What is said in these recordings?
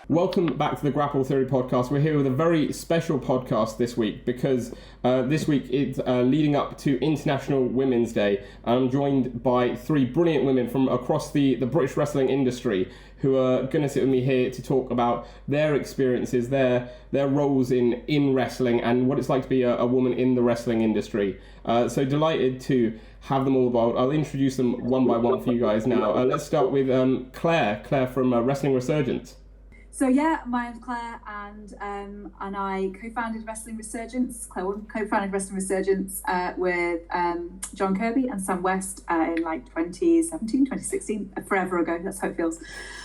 Welcome back to the Grapple Theory podcast. We're here with a very special podcast this week because this week it's leading up to International Women's Day. I'm joined by three brilliant women from across the British wrestling industry who are going to sit with me here to talk about their experiences, their roles in wrestling and what it's like to be a woman in the wrestling industry. So delighted to have them all about. I'll introduce them one by one for you guys now. Let's start with Claire from Wrestling Resurgence. So yeah, my name's Claire, and I co-founded Wrestling Resurgence. Claire Warden co-founded Wrestling Resurgence with John Kirby and Sam West in like 2017, 2016, forever ago. That's how it feels.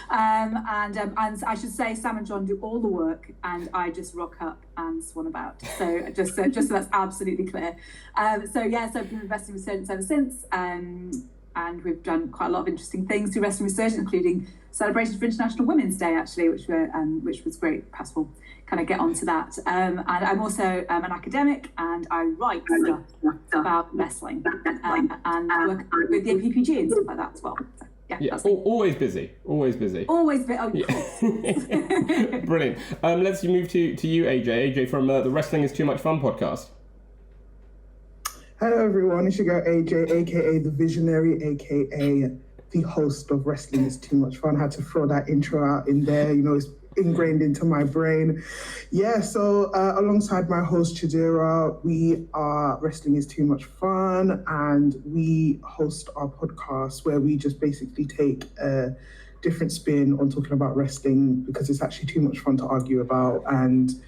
And I should say, Sam and John do all the work, and I just rock up and swan about. So just so that's absolutely clear. So I've been with Wrestling Resurgence ever since. And we've done quite a lot of interesting things through Wrestling Resurgence, including celebrations for International Women's Day, actually, which was great. Perhaps we'll kind of get onto that. And I'm also an academic, and I write stuff about wrestling and work with the APPG and stuff like that as well. So, always busy. Always busy. Oh, yeah. Brilliant. Let's move to you, AJ. AJ from the Wrestling is Too Much Fun podcast. Hello everyone, it's your girl AJ, aka the Visionary, aka the host of Wrestling is Too Much Fun. I had to throw that intro out in there, it's ingrained into my brain. So alongside my host Chidera, we are Wrestling is Too Much Fun, and we host our podcast where we just basically take a different spin on talking about wrestling because it's actually too much fun to argue about, and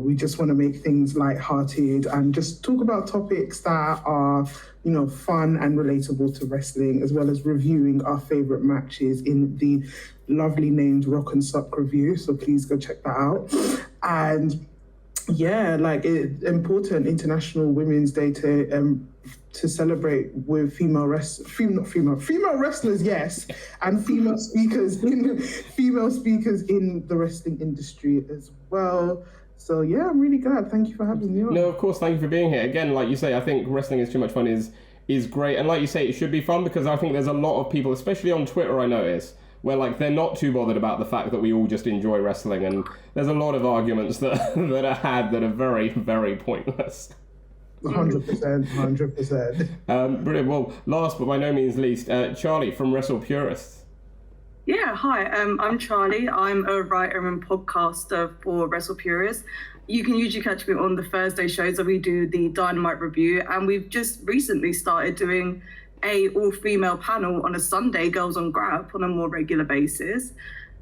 we just want to make things lighthearted and just talk about topics that are, fun and relatable to wrestling, as well as reviewing our favorite matches in the lovely named Rock and Sock Review. So please go check that out. And important International Women's Day to celebrate with female wrestlers, yes, and female speakers in the wrestling industry as well. So yeah, I'm really glad. Thank you for having me on. No, of course, thank you for being here. Again, like you say, I think Wrestling is Too Much Fun is great. And like you say, it should be fun because I think there's a lot of people, especially on Twitter, I notice, where they're not too bothered about the fact that we all just enjoy wrestling. And there's a lot of arguments that are had that are very, very pointless. 100%. Brilliant. Well, last but by no means least, Charli from Wrestle Purists. Yeah, hi, I'm Charli. I'm a writer and podcaster for Wrestle Purists. You can usually catch me on the Thursday shows that we do the Dynamite review, and we've just recently started doing a all-female panel on a Sunday, Girls on Grab, on a more regular basis.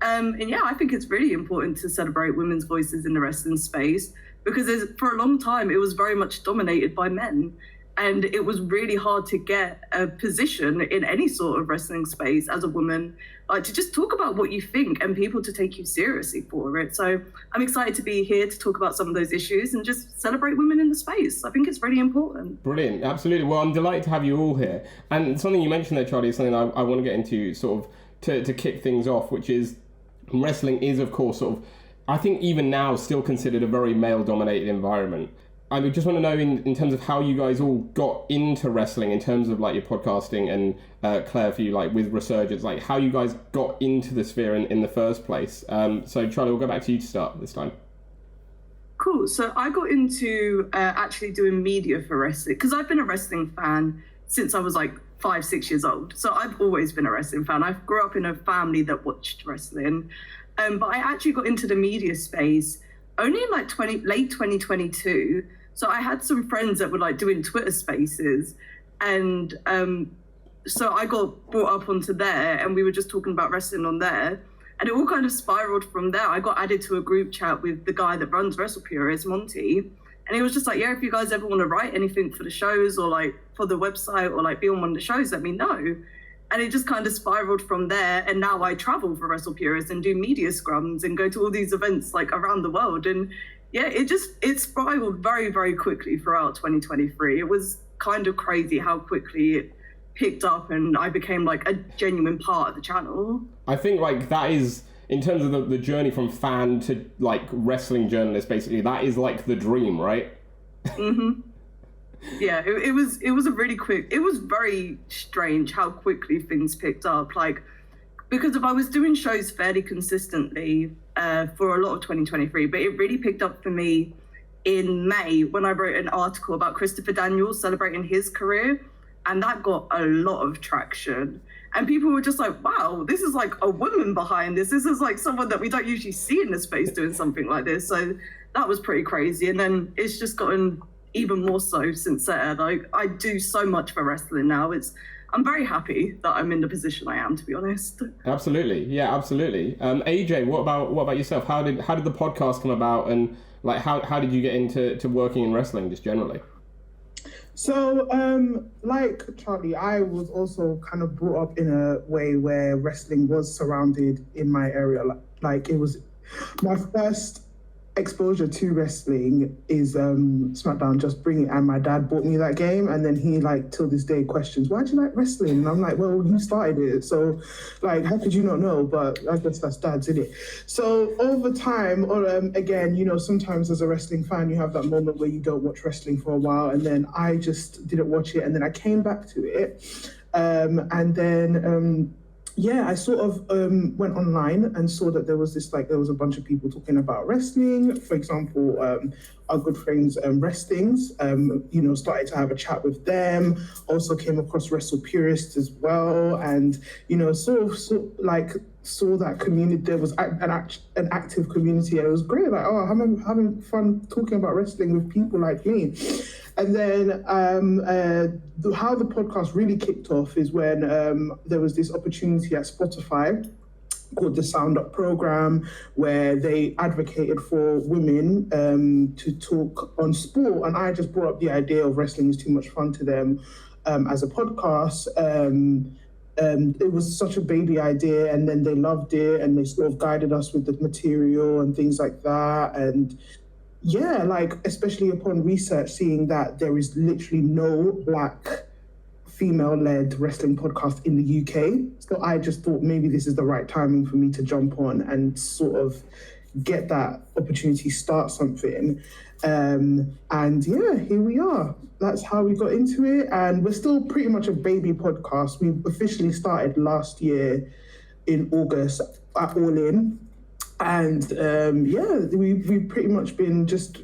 I think it's really important to celebrate women's voices in the wrestling space because for a long time it was very much dominated by men. And it was really hard to get a position in any sort of wrestling space as a woman, to just talk about what you think and people to take you seriously for it. So I'm excited to be here to talk about some of those issues and just celebrate women in the space. I think it's really important. Brilliant, absolutely. Well, I'm delighted to have you all here. And something you mentioned there, Charli, is something I want to get into sort of to kick things off, which is wrestling is, of course, sort of, I think even now still considered a very male-dominated environment. I just want to know in terms of how you guys all got into wrestling, in terms of your podcasting and Claire for you, with Resurgence, how you guys got into the sphere in the first place. So Charli, we'll go back to you to start this time. Cool. So I got into actually doing media for wrestling because I've been a wrestling fan since I was 5-6 years old. So I've always been a wrestling fan. I grew up in a family that watched wrestling, but I actually got into the media space only in late 2022. So I had some friends that were doing Twitter spaces, and so I got brought up onto there, and we were just talking about wrestling on there, and it all kind of spiraled from there. I got added to a group chat with the guy that runs Wrestle Purists, Mone, and he was just if you guys ever want to write anything for the shows or for the website or be on one of the shows, let me know. And it just kind of spiraled from there, and now I travel for Wrestle Purists and do media scrums and go to all these events around the world. And yeah, it spiraled very, very quickly throughout 2023. It was kind of crazy how quickly it picked up and I became a genuine part of the channel. I think that is, in terms of the journey from fan to wrestling journalist, basically, that is the dream, right? Mm-hmm. Yeah, it was a really quick, it was very strange how quickly things picked up. because if I was doing shows fairly consistently for a lot of 2023, but it really picked up for me in May when I wrote an article about Christopher Daniels celebrating his career, and that got a lot of traction. And people were just like, wow, this is like a woman behind this. This is like someone that we don't usually see in the space doing something like this. So that was pretty crazy. And then it's just gotten even more so since then. Like, I do so much for wrestling now. I'm very happy that I'm in the position I am, to be honest. Absolutely. Yeah, absolutely. AJ, what about yourself? How did the podcast come about, and like how did you get into working in wrestling just generally? So, like Charli, I was also kind of brought up in a way where wrestling was surrounded in my area. Like it was my first exposure to wrestling is SmackDown Just Bring It, and my dad bought me that game, and then he like till this day questions, why do you like wrestling? And I'm like, well, you started it, so like how could you not know? But I guess that's dad's, in it. So over time, or again, you know, sometimes as a wrestling fan you have that moment where you don't watch wrestling for a while, and then I just didn't watch it, and then I came back to it, and then I sort of went online and saw that there was a bunch of people talking about wrestling. For example, our good friends Wrestlings, started to have a chat with them. Also came across Wrestle Purists as well, and saw that community. There was an active community, and it was great. Like, oh, I'm having fun talking about wrestling with people like me. And then how the podcast really kicked off is when there was this opportunity at Spotify called the Sound Up program, where they advocated for women to talk on sport. And I just brought up the idea of wrestling is too much fun to them as a podcast. It was such a baby idea, and then they loved it, and they sort of guided us with the material and things like that. And yeah, like especially upon research, seeing that there is literally no Black female-led wrestling podcast in the UK. So I just thought maybe this is the right timing for me to jump on and sort of get that opportunity, start something. And yeah, here we are. That's how we got into it. And we're still pretty much a baby podcast. We officially started last year in August at All In. And we've pretty much been just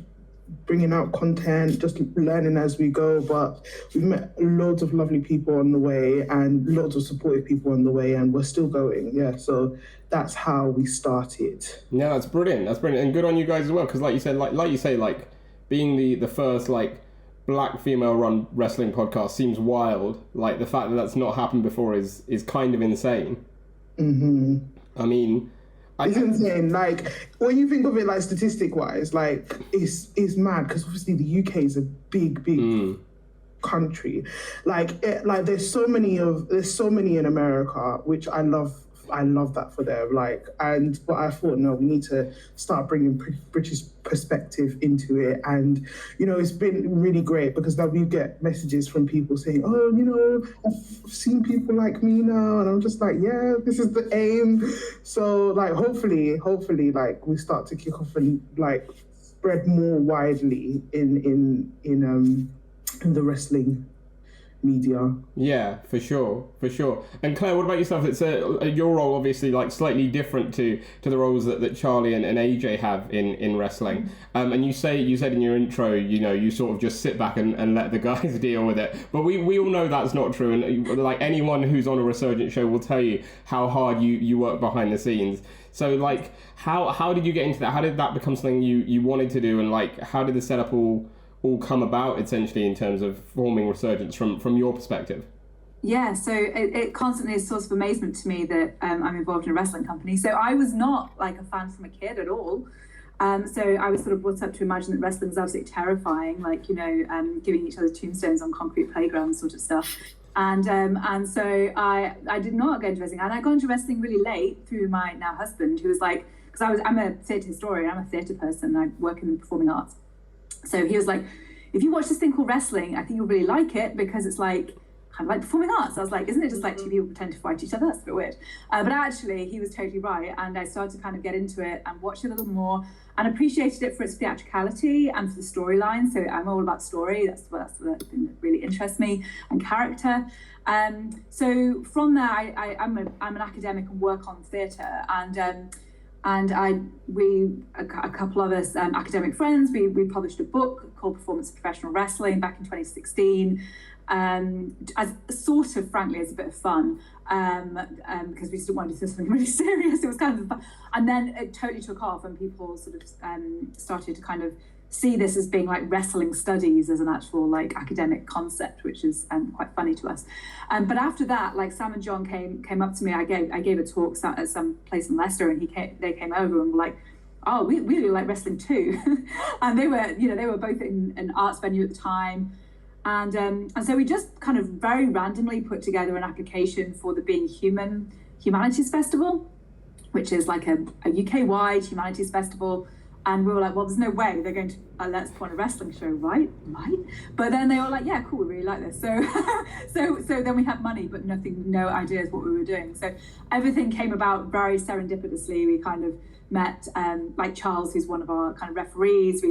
bringing out content, just learning as we go. But we've met loads of lovely people on the way and loads of supportive people on the way, and we're still going. Yeah, so that's how we started. Yeah, that's brilliant. That's brilliant, and good on you guys as well. Because like you said, like you say, like being the first like Black female-run wrestling podcast seems wild. Like the fact that that's not happened before is kind of insane. Mm-hmm. I mean, it's insane. Like when you think of it, like statistic-wise, like it's mad, because obviously the UK is a big country. Like there's so many in America, which I love that for them. But I thought, no, we need to start bringing British perspective into it. And, you know, it's been really great, because now we get messages from people saying, oh, you know, I've seen people like me now. And I'm just like, yeah, this is the aim. So like, hopefully, like we start to kick off and like spread more widely in the wrestling media. Yeah, for sure. And Claire, what about yourself? It's your role obviously like slightly different to the roles that Charli and AJ have in wrestling. And you said in your intro, you know, you sort of just sit back and let the guys deal with it. But we all know that's not true. And like anyone who's on a Resurgent show will tell you how hard you work behind the scenes. So like, how did you get into that? How did that become something you wanted to do? And like, how did the setup all come about, essentially, in terms of forming Resurgence from your perspective? Yeah, so it constantly is a source of amazement to me that I'm involved in a wrestling company. So I was not like a fan from a kid at all. So I was sort of brought up to imagine that wrestling was absolutely terrifying, like, you know, giving each other tombstones on concrete playgrounds sort of stuff. And so I did not go into wrestling. And I got into wrestling really late through my now husband, who was like, because I'm a theatre historian, I'm a theatre person, I work in the performing arts. So he was like, if you watch this thing called wrestling, I think you'll really like it, because it's like kind of like performing arts. I was like, isn't it just like two people pretend to fight each other? That's a bit weird. But actually, he was totally right. And I started to kind of get into it and watch it a little more and appreciated it for its theatricality and for the storyline. So I'm all about story. That's the thing that really interests me, and character. So from there, I'm an academic and work on theatre, and a couple of us academic friends, we published a book called Performance of Professional Wrestling back in 2016, as sort of, frankly, as a bit of fun, because we didn't want to do something really serious. It was kind of fun. And then it totally took off, and people sort of started to kind of see this as being like wrestling studies as an actual like academic concept, which is quite funny to us. But after that, like Sam and John came up to me. I gave a talk at some place in Leicester, and they came over and were like, "Oh, we really like wrestling too." And they were both in an arts venue at the time. And so we just kind of very randomly put together an application for the Being Human Humanities Festival, which is like a UK-wide humanities festival. And we were like, well, there's no way they're going to let us put on a wrestling show, right? But then they were like, yeah, cool, we really like this. So then we had money, but no ideas what we were doing. So everything came about very serendipitously. We kind of met like Charles, who's one of our kind of referees.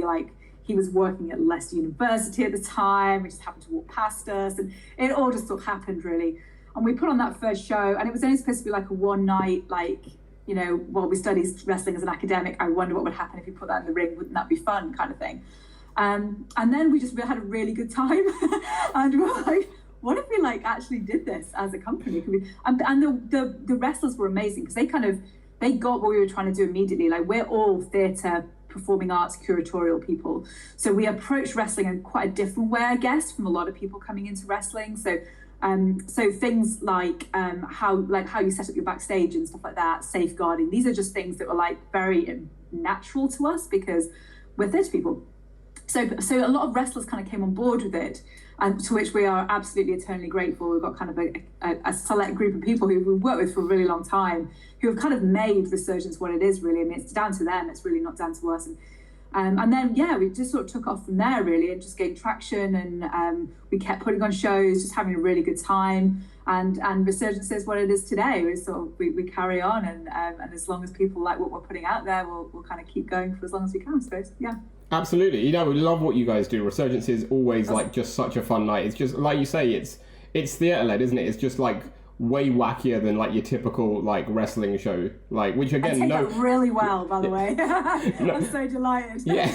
He was working at Leicester University at the time. We just happened to walk past us, and it all just sort of happened, really. And we put on that first show, and it was only supposed to be like a one night, like, while we studied wrestling as an academic, I wonder what would happen if you put that in the ring. Wouldn't that be fun, kind of thing? And then we had a really good time, and we were like, what if we like actually did this as a company? And the wrestlers were amazing, because they got what we were trying to do immediately. Like, we're all theatre, performing arts, curatorial people, so we approach wrestling in quite a different way, I guess, from a lot of people coming into wrestling. So things like how you set up your backstage and stuff like that, safeguarding, these are just things that were like very natural to us because we're theatre people. So a lot of wrestlers kind of came on board with it, and to which we are absolutely eternally grateful. We've got kind of a select group of people who we've worked with for a really long time, who have kind of made Resurgence what it is, really. I mean, it's down to them, it's really not down to us. And then, we just sort of took off from there, really, and just gained traction, and we kept putting on shows, just having a really good time. And Resurgence is what it is today. We carry on, and as long as people like what we're putting out there, we'll kind of keep going for as long as we can, I suppose. Yeah. Absolutely. We love what you guys do. Resurgence is always like just such a fun night. It's just like you say, it's theatre-led, isn't it? It's just like way wackier than like your typical like wrestling show, like, which again, I take that really well, by the way. I'm so delighted. Yeah.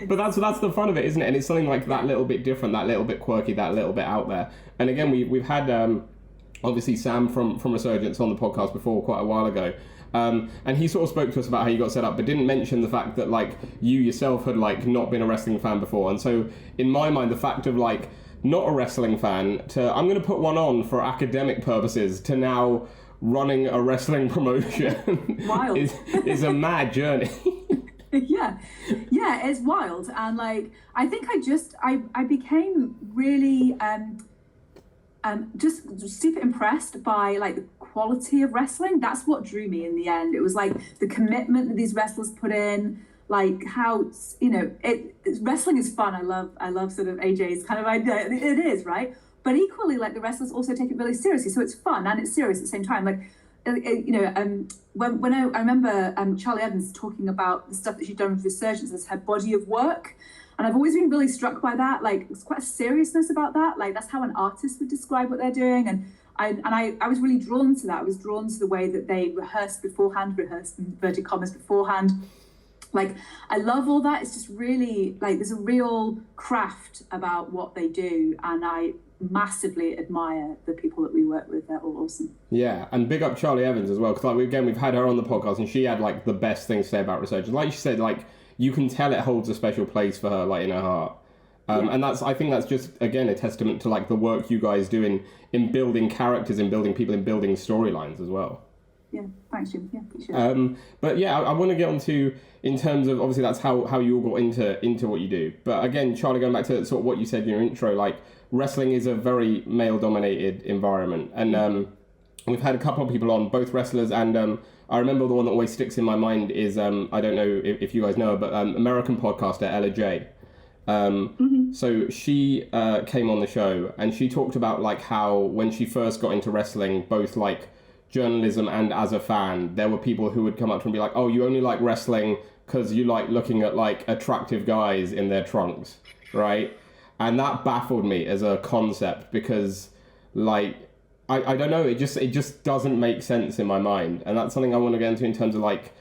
But that's the fun of it, isn't it? And it's something like that little bit different, that little bit quirky, that little bit out there. And again, we've had obviously Sam from Resurgence on the podcast before, quite a while ago. And he sort of spoke to us about how you got set up, but didn't mention the fact that like you yourself had like not been a wrestling fan before. And so in my mind, the fact of like not a wrestling fan to I'm going to put one on for academic purposes to now running a wrestling promotion wild. is a mad journey. Yeah, it's wild. And like, I think I became really just super impressed by like the quality of wrestling. That's what drew me in the end. It was like the commitment that these wrestlers put in, like how, wrestling is fun. I love sort of AJ's kind of idea. It is, right? But equally, like, the wrestlers also take it really seriously. So it's fun and it's serious at the same time. Like, when I remember Charli Evans talking about the stuff that she'd done with Resurgence as her body of work. And I've always been really struck by that. Like, there's quite a seriousness about that. Like, that's how an artist would describe what they're doing. And I was really drawn to that. I was drawn to the way that they rehearsed in inverted commas beforehand. Like, I love all that. It's just really, like, there's a real craft about what they do. And I massively admire the people that we work with. They're all awesome. Yeah, and big up Charli Evans as well. Because, like, we've had her on the podcast, and she had, like, the best things to say about Resurgence. Like she said, like, you can tell it holds a special place for her, like, in her heart. And I think that's just, again, a testament to, like, the work you guys do in building characters, in building people, in building storylines as well. Yeah, thanks, Jim. Yeah, appreciate it. But yeah, I want to get on to, in terms of, obviously that's how you all got into what you do. But again, Charli, going back to sort of what you said in your intro, like, wrestling is a very male-dominated environment. And we've had a couple of people on, both wrestlers, and I remember the one that always sticks in my mind is, I don't know if you guys know, but American podcaster Ella J. So she came on the show and she talked about like how when she first got into wrestling, both like journalism and as a fan, there were people who would come up to her and be like, oh, you only like wrestling because you like looking at like attractive guys in their trunks, right? And that baffled me as a concept because like I don't know, it just doesn't make sense in my mind. And that's something I want to get into in terms of like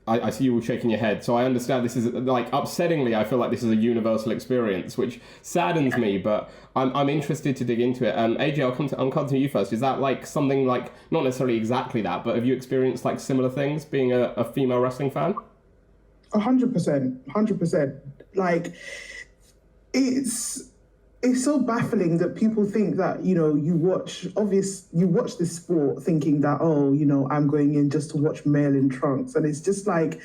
I see you all shaking your head, so I understand this is like upsettingly. I feel like this is a universal experience, which saddens me. But I'm interested to dig into it. AJ, I'll come to you first. Is that like something like not necessarily exactly that, but have you experienced like similar things being a female wrestling fan? 100%. Like it's so baffling that people think that, you know, you watch this sport thinking that, oh, you know, I'm going in just to watch male in trunks. And it's just like,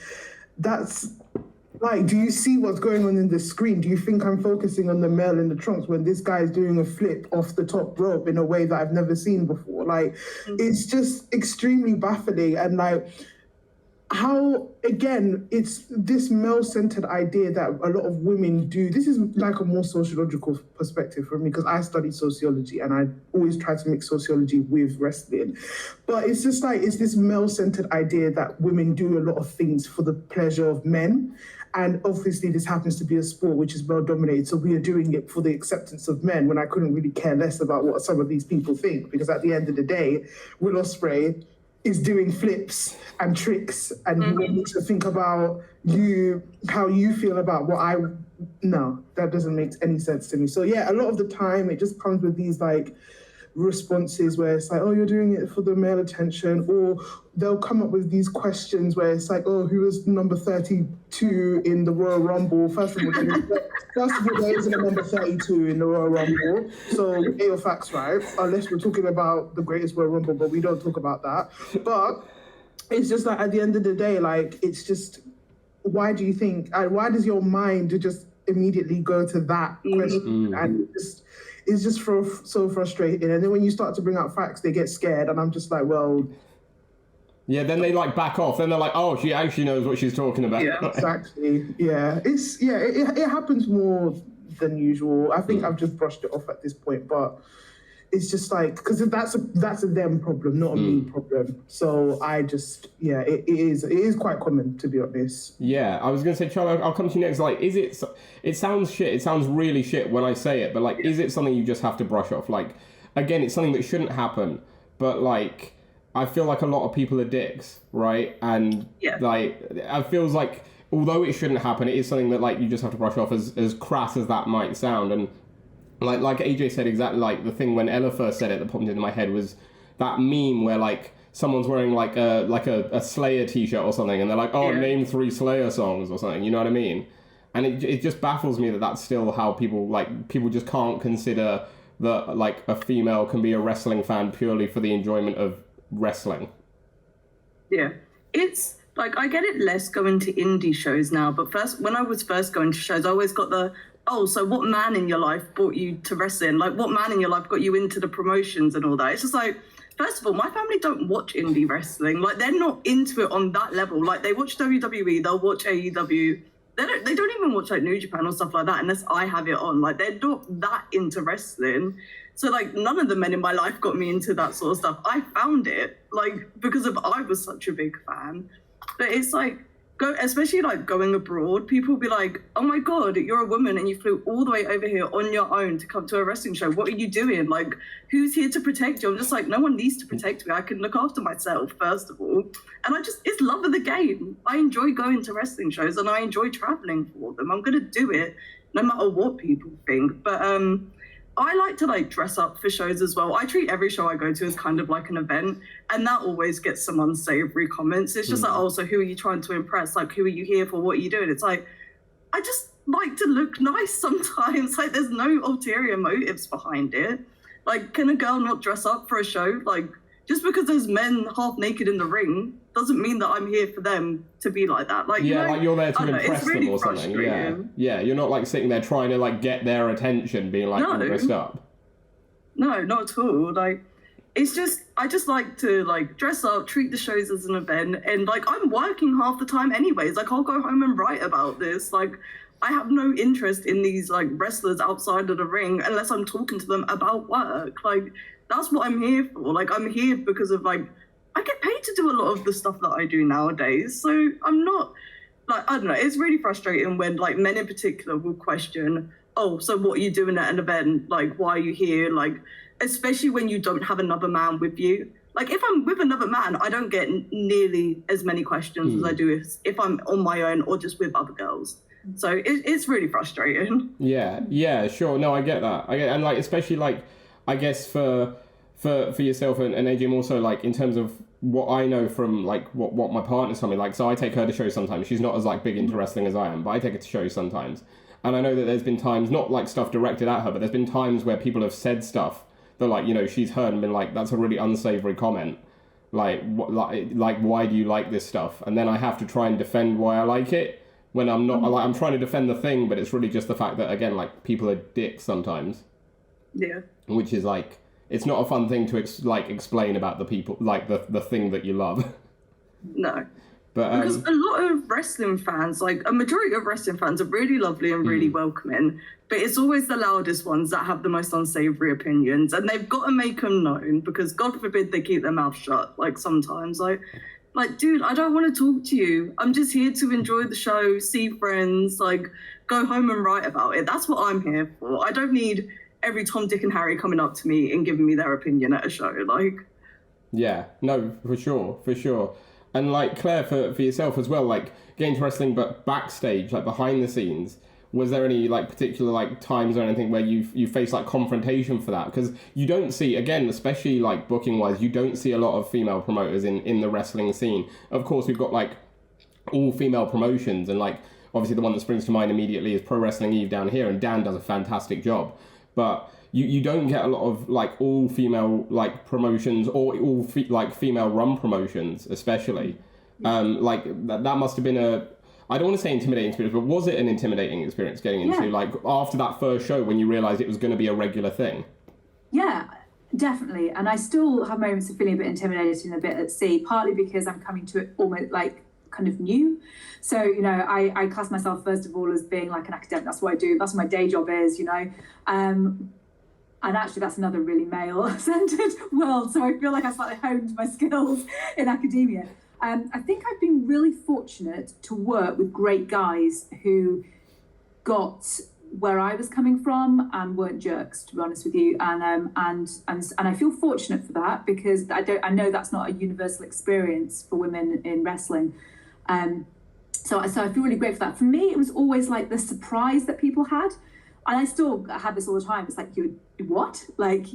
that's like, do you see what's going on in the screen? Do you think I'm focusing on the male in the trunks when this guy is doing a flip off the top rope in a way that I've never seen before? Like, it's just extremely baffling. And like, how, again, it's this male-centered idea that a lot of women do. This is like a more sociological perspective for me because I study sociology and I always try to mix sociology with wrestling. But it's just like, it's this male-centered idea that women do a lot of things for the pleasure of men. And obviously this happens to be a sport which is male-dominated, so we are doing it for the acceptance of men when I couldn't really care less about what some of these people think, because at the end of the day, Will Ospreay is doing flips and tricks, and you want me to think about how you feel about no, that doesn't make any sense to me. So yeah, a lot of the time it just comes with these like responses where it's like, oh, you're doing it for the male attention, or they'll come up with these questions where it's like, oh, who was number 32 in the Royal Rumble? First of all, there isn't a number 32 in the Royal Rumble, so get your facts right, unless we're talking about the greatest Royal Rumble, but we don't talk about that. But it's just like, at the end of the day, like, it's just, why does your mind just immediately go to that question? And it's just so frustrating. And then when you start to bring out facts, they get scared, and I'm just like, well... Yeah, then they like back off. Then they're like, oh, she actually knows what she's talking about. Yeah, exactly. Yeah, it happens more than usual. I think I've just brushed it off at this point, but it's just like, because that's a them problem, not a me problem. So I just, it is quite common, to be honest. Yeah, I was going to say, Charli, I'll come to you next. Like, it sounds shit. It sounds really shit when I say it, but like, is it something you just have to brush off? Like, again, it's something that shouldn't happen, but like, I feel like a lot of people are dicks, right? And like, it feels like, although it shouldn't happen, it is something that like you just have to brush off, as crass as that might sound. And like AJ said, exactly, like the thing when Ella first said it that popped into my head was that meme where like someone's wearing like a Slayer t-shirt or something, and they're like, oh, name 3 Slayer songs or something, you know what I mean? And it just baffles me that that's still how people just can't consider that like a female can be a wrestling fan purely for the enjoyment of wrestling. Yeah, it's like, I get it less going to indie shows now, but when I was first going to shows, I always got so what man in your life brought you to wrestling? Like, what man in your life got you into the promotions and all that? It's just like, first of all, my family don't watch indie wrestling. Like, they're not into it on that level. Like, they watch WWE, they'll watch AEW. They don't even watch like New Japan or stuff like that unless I have it on. Like, they're not that into wrestling. So like, none of the men in my life got me into that sort of stuff. I found it like because I was such a big fan. But it's like, especially like going abroad, people will be like, oh my God, you're a woman and you flew all the way over here on your own to come to a wrestling show. What are you doing? Like, who's here to protect you? I'm just like, no one needs to protect me. I can look after myself, first of all. And it's love of the game. I enjoy going to wrestling shows and I enjoy traveling for them. I'm going to do it no matter what people think. But I like to like dress up for shows as well. I treat every show I go to as kind of like an event, and that always gets some unsavory comments. It's just like, oh, so who are you trying to impress? Like, who are you here for? What are you doing? It's like, I just like to look nice sometimes. Like, there's no ulterior motives behind it. Like, can a girl not dress up for a show? Like, just because there's men half naked in the ring doesn't mean that I'm here for them to be like that. Like, like you're there to impress them or something. Yeah, you're not like sitting there trying to like get their attention, being like dressed up. No, not at all. Like, it's just, I just like to like dress up, treat the shows as an event, and like I'm working half the time anyways. Like, I'll go home and write about this. Like, I have no interest in these like wrestlers outside of the ring unless I'm talking to them about work. Like, that's what I'm here for. Like, I'm here because of like, I get paid to do a lot of the stuff that I do nowadays. So I'm not like, I don't know, it's really frustrating when like men in particular will question, oh, so what are you doing at an event? Like, why are you here? Like, especially when you don't have another man with you. Like, if I'm with another man, I don't get nearly as many questions as I do if I'm on my own or just with other girls. So it's really frustrating. Yeah, sure. No, I get that. And like, especially like, I guess for yourself and AJ, also like in terms of what I know from like what my partner's told me, like, so I take her to shows sometimes. She's not as like big into wrestling as I am, but I take her to shows sometimes. And I know that there's been times, not like stuff directed at her, but there's been times where people have said stuff that like, you know, she's heard and been like, that's a really unsavory comment. Like why do you like this stuff? And then I have to try and defend why I like it when I'm not, like, I'm trying to defend the thing, but it's really just the fact that, again, like, people are dicks sometimes. Yeah. Which is like, it's not a fun thing to explain about the people, like the thing that you love. No. But because a lot of wrestling fans, like a majority of wrestling fans, are really lovely and really welcoming, but it's always the loudest ones that have the most unsavory opinions, and they've got to make them known because God forbid they keep their mouth shut. Like sometimes, like dude, I don't want to talk to you. I'm just here to enjoy the show, see friends, like go home and write about it. That's what I'm here for. I don't need every Tom, Dick, and Harry coming up to me and giving me their opinion at a show. Like, yeah, no, for sure. And like Claire, for yourself as well, like getting to wrestling, but backstage, like behind the scenes, was there any like particular like times or anything where you faced like confrontation for that? Because you don't see, again, especially like booking wise, you don't see a lot of female promoters in the wrestling scene. Of course, we've got like all female promotions, and like obviously the one that springs to mind immediately is Pro Wrestling Eve down here, and Dan does a fantastic job. But you don't get a lot of like all female like promotions or all like female run promotions, especially. Like that must have been I don't want to say intimidating experience, but was it an intimidating experience getting into like after that first show when you realised it was going to be a regular thing? Yeah, definitely. And I still have moments of feeling a bit intimidated and a bit at sea, partly because I'm coming to it almost like kind of new. So, you know, I class myself first of all as being like an academic. That's what I do. That's what my day job is, you know. And actually, that's another really male-centered world. So I feel like I slightly honed my skills in academia. I think I've been really fortunate to work with great guys who got where I was coming from and weren't jerks, to be honest with you. And I feel fortunate for that because I know that's not a universal experience for women in wrestling. So I feel really great for that. For me, it was always like the surprise that people had. And I still have this all the time. It's like, you what? Like,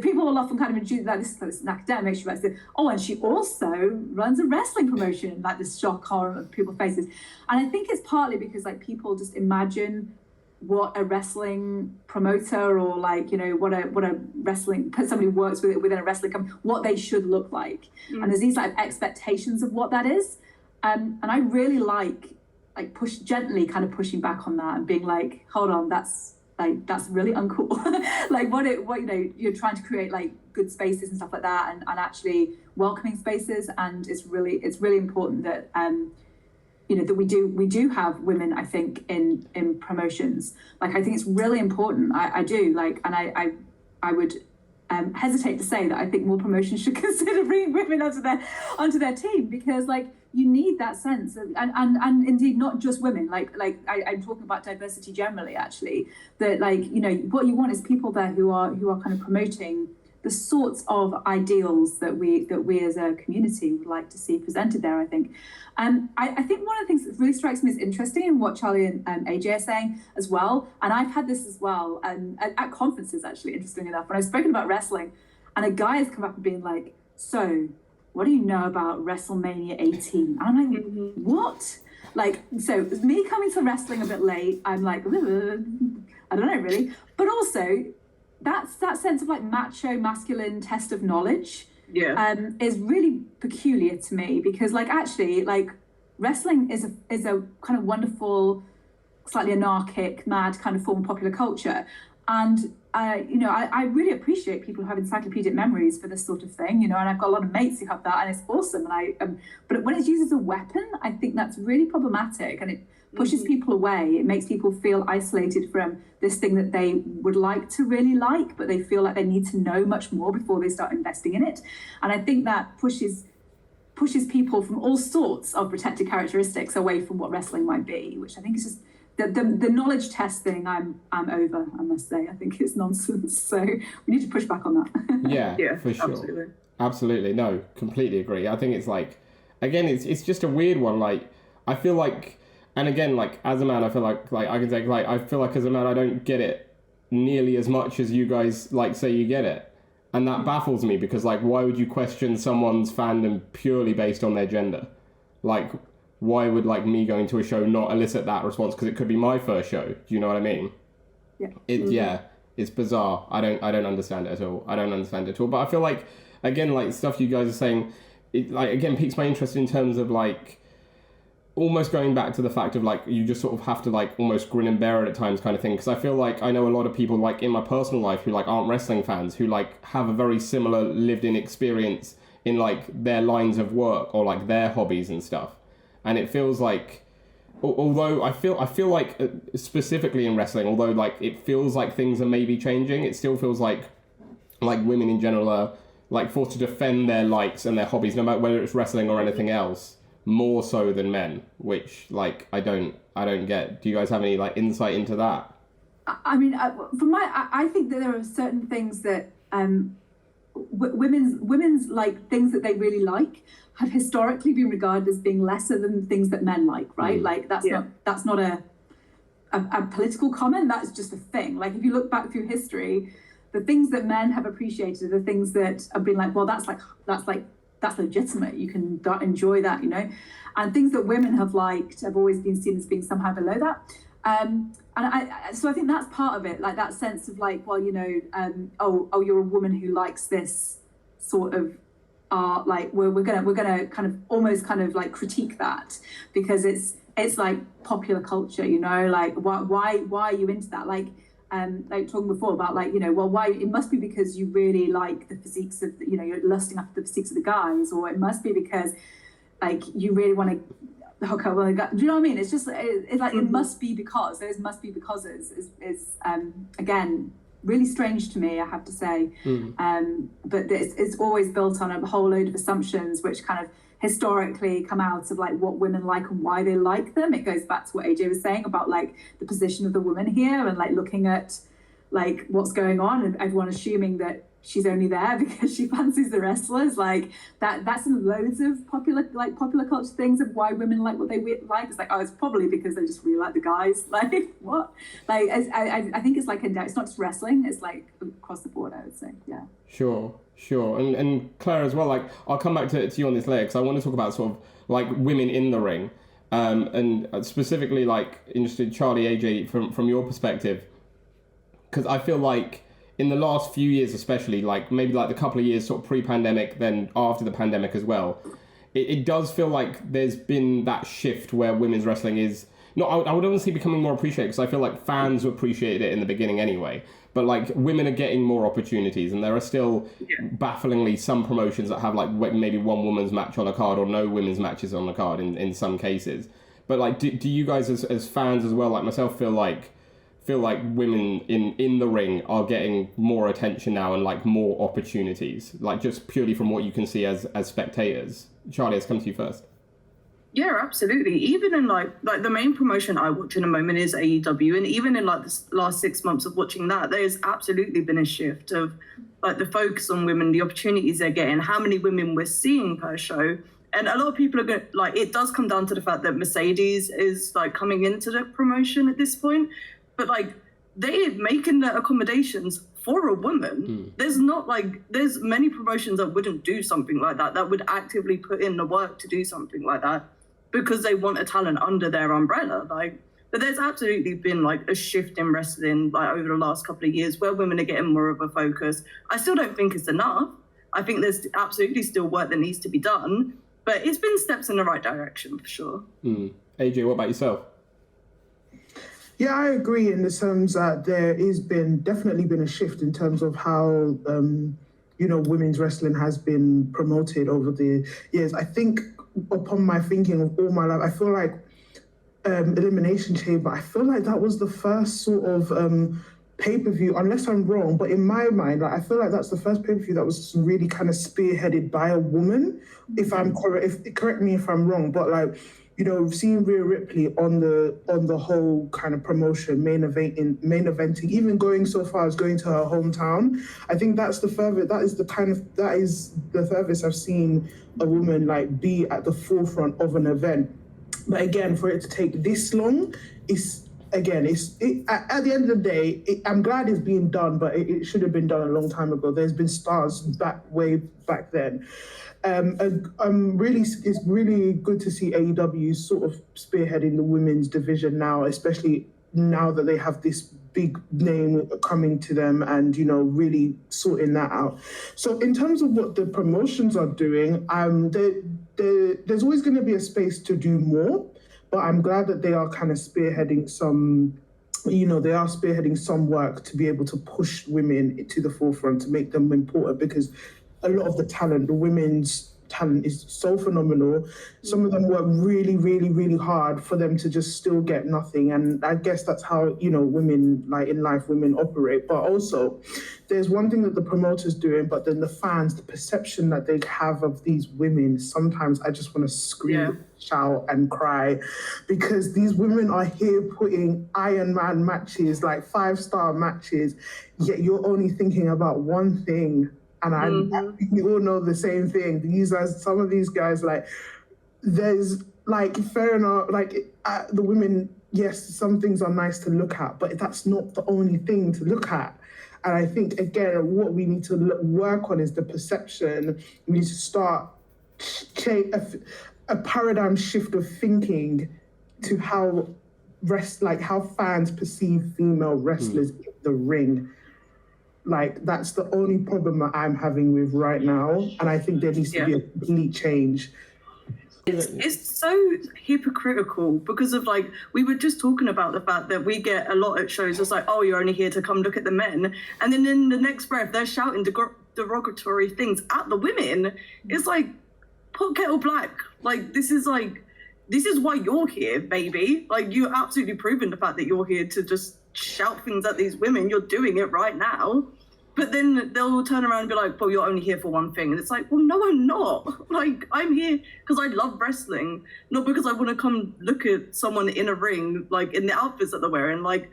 people will often kind of introduce like this is an academic. She like, oh, and she also runs a wrestling promotion. Like this shock horror of people's faces. And I think it's partly because like people just imagine what a wrestling promoter or like, you know, what a wrestling somebody who works within a wrestling company, what they should look like. And there's these like expectations of what that is. And I really like pushing back on that and being like, hold on, that's really uncool. Like what you know, you're trying to create like good spaces and stuff like that and actually welcoming spaces. And it's really important that you know, that we do have women, I think, in promotions. Like I think it's really important. I do like, and I would hesitate to say that I think more promotions should consider bringing women onto their team because like you need that sense of, and indeed not just women like I'm talking about diversity generally actually, that like, you know, what you want is people there who are kind of promoting the sorts of ideals that we as a community would like to see presented there. I think I think one of the things that really strikes me as interesting in what Charli and AJ are saying as well, and I've had this as well at conferences actually, interestingly enough, when I've spoken about wrestling and a guy has come up and been like, so what do you know about WrestleMania 18? And I'm like, what? Like, so me coming to wrestling a bit late, I'm like, I don't know really. But also, that's that sense of like macho, masculine test of knowledge is really peculiar to me because like actually like wrestling is a kind of wonderful, slightly anarchic, mad kind of form of popular culture. And I really appreciate people who have encyclopedic memories for this sort of thing, and I've got a lot of mates who have that, and it's awesome. And but when it's used as a weapon, I think that's really problematic, and it pushes people away. It makes people feel isolated from this thing that they would like to really like, but they feel like they need to know much more before they start investing in it. And I think that pushes people from all sorts of protected characteristics away from what wrestling might be, which I think is just the knowledge test thing. I'm over, I must say. I think it's nonsense. So we need to push back on that. Yeah, for sure. Absolutely. No, completely agree. I think it's like, again, it's just a weird one. Like, I feel like, and again, like, as a man, I feel like I can say, like, I feel like as a man, I don't get it nearly as much as you guys, like, say you get it. And that baffles me, because, like, why would you question someone's fandom purely based on their gender? Like, why would, like, me going to a show not elicit that response? Because it could be my first show. Do you know what I mean? Yeah. It's bizarre. I don't understand it at all. But I feel like, again, like, stuff you guys are saying, it, like, again, piques my interest in terms of, like, almost going back to the fact of, like, you just sort of have to, like, almost grin and bear it at times kind of thing. Because I feel like I know a lot of people, like, in my personal life who, like, aren't wrestling fans, who, like, have a very similar lived-in experience in, like, their lines of work or, like, their hobbies and stuff. And it feels like, although I feel like, specifically in wrestling, although, like, it feels like things are maybe changing, it still feels like women in general are, like, forced to defend their likes and their hobbies, no matter whether it's wrestling or anything else, more so than men, which, like, I don't get. Do you guys have any, like, insight into that? I mean, I think that there are certain things that women's like things that they really like have historically been regarded as being lesser than things that men like, right? Like that's not a political comment. That's just a thing. Like, if you look back through history, the things that men have appreciated are the things that have been like, well, that's legitimate. You can enjoy that, and things that women have liked have always been seen as being somehow below that. So I think that's part of it, like that sense of, like, well, you're a woman who likes this sort of art, like we're gonna kind of almost like critique that because it's like popular culture, like why are you into that? Like talking before about, like, well, why? It must be because you really like the physiques of, you're lusting after the physiques of the guys, or it must be because, like, you really want to. Okay, well, do you know what I mean? It's just, it's like, it must be because, those must be becauses is again, really strange to me, I have to say. But it's always built on a whole load of assumptions, which kind of historically come out of, like, what women like and why they like them. It goes back to what AJ was saying about, like, the position of the woman here and, like, looking at, like, what's going on and everyone assuming that she's only there because she fancies the wrestlers. Like, that's in loads of popular culture things of why women like what they like. It's like, oh, it's probably because they just really like the guys. Like, what? Like, I think it's like it's not just wrestling, it's like across the board, I would say. Yeah. Sure. And Claire as well, like, I'll come back to you on this later, because I want to talk about sort of, like, women in the ring, and specifically, like, interested, Charli, AJ, from your perspective, because I feel like in the last few years, especially, like, maybe like the couple of years sort of pre-pandemic, then after the pandemic as well, it does feel like there's been that shift where women's wrestling is not, I would honestly becoming more appreciated, because I feel like fans appreciated it in the beginning anyway, but, like, women are getting more opportunities, and there are still bafflingly some promotions that have, like, maybe one women's match on a card or no women's matches on the card in some cases. But, like, do you guys as fans as well, like myself, feel like women in the ring are getting more attention now and, like, more opportunities, like, just purely from what you can see as spectators? Charli, let's come to you first. Yeah, absolutely. Even in like the main promotion I watch in a moment is AEW, and even in, like, the last 6 months of watching that, there's absolutely been a shift of, like, the focus on women, the opportunities they're getting, how many women we're seeing per show. And a lot of people are going, like, it does come down to the fact that Mercedes is, like, coming into the promotion at this point. But, like, they're making the accommodations for a woman. There's not, like, there's many promotions that wouldn't do something like that would actively put in the work to do something like that because they want a talent under their umbrella. Like, but there's absolutely been, like, a shift in wrestling, like, over the last couple of years where women are getting more of a focus. I still don't think it's enough. I think there's absolutely still work that needs to be done, but it's been steps in the right direction for sure. AJ, what about yourself? Yeah, I agree in the terms that there is definitely been a shift in terms of how women's wrestling has been promoted over the years. I think upon my thinking of all my life, I feel like Elimination Chamber, I feel like that was the first sort of pay-per-view, unless I'm wrong, but in my mind, like, I feel like that's the first pay-per-view that was really kind of spearheaded by a woman. If I'm correct me if I'm wrong, but like, seeing Rhea Ripley on the whole kind of promotion, main eventing, even going so far as going to her hometown, I think that is the furthest I've seen a woman like be at the forefront of an event. But again, for it to take this long, at the end of the day, I'm glad it's being done, but it should have been done a long time ago. There's been stars way back then. It's really good to see AEW sort of spearheading the women's division now, especially now that they have this big name coming to them and, really sorting that out. So in terms of what the promotions are doing, there's always going to be a space to do more, but I'm glad that they are kind of spearheading some work to be able to push women to the forefront, to make them important, because a lot of the women's talent is so phenomenal. Some of them work really, really, really hard for them to just still get nothing. And I guess that's how, women, like in life, women operate. But also, there's one thing that the promoter's doing, but then the fans, the perception that they have of these women, sometimes I just want to scream, shout and cry, because these women are here putting Iron Man matches, like 5-star matches, yet you're only thinking about one thing. And I think we all know the same thing. Some of these guys, like, there's, like, fair enough, like, the women, yes, some things are nice to look at, but that's not the only thing to look at. And I think, again, what we need to work on is the perception. We need to start a paradigm shift of thinking to how fans perceive female wrestlers in the ring. Like, that's the only problem that I'm having with right now. And I think there needs to be a complete change. It's so hypocritical because of, like, we were just talking about the fact that we get a lot at shows. It's like, oh, you're only here to come look at the men. And then in the next breath, they're shouting derogatory things at the women. It's like, pot kettle black. Like, this is why you're here, baby. Like, you're absolutely proving the fact that you're here to just shout things at these women. You're doing it right now. But then they'll turn around and be like, well, you're only here for one thing. And it's like, well, no, I'm not. Like, I'm here because I love wrestling, not because I want to come look at someone in a ring, like, in the outfits that they're wearing. Like,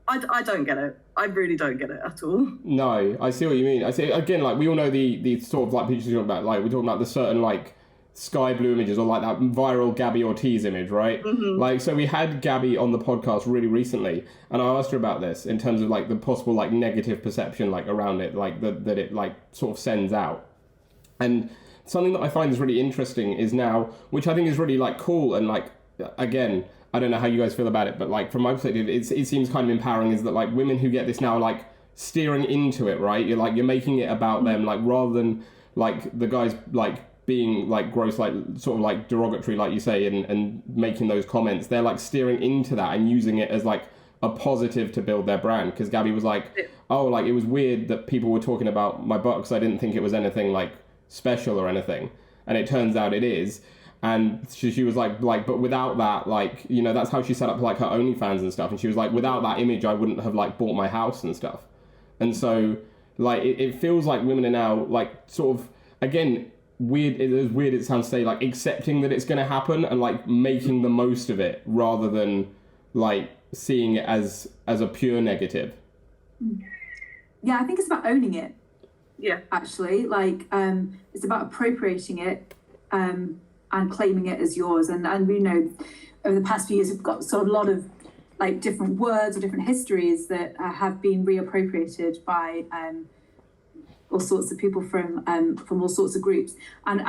I don't get it. I really don't get it at all. No, I see what you mean. I see, again, like, we all know the sort of, like, pictures you're talking about. Like, we're talking about the certain, like, sky blue images, or like that viral Gabby Ortiz image, right? Like, so we had Gabby on the podcast really recently, and I asked her about this in terms of, like, the possible, like, negative perception, like, around it, like, that it, like, sort of sends out. And something that I find is really interesting is now, which I think is really, like, cool, and, like, again, I don't know how you guys feel about it, but, like, from my perspective, it seems kind of empowering, is that, like, women who get this now, like, steering into it, right? You're making it about them, like, rather than, like, the guys, like, being, like, gross, like, sort of, like, derogatory, like you say, and making those comments. They're, like, steering into that and using it as, like, a positive to build their brand. Because Gabby was like, oh, like, it was weird that people were talking about my butt because I didn't think it was anything, like, special or anything. And it turns out it is. And she was like, but without that, like, that's how she set up, like, her OnlyFans and stuff. And she was like, without that image, I wouldn't have, like, bought my house and stuff. And so, like, it feels like women are now, like, sort of, again, weird it sounds to say, like, accepting that it's going to happen and, like, making the most of it rather than, like, seeing it as a pure negative. Yeah, I think it's about owning it. Yeah, actually, like, it's about appropriating it and claiming it as yours. And we know over the past few years we've got sort of a lot of, like, different words or different histories that have been reappropriated by all sorts of people from all sorts of groups, and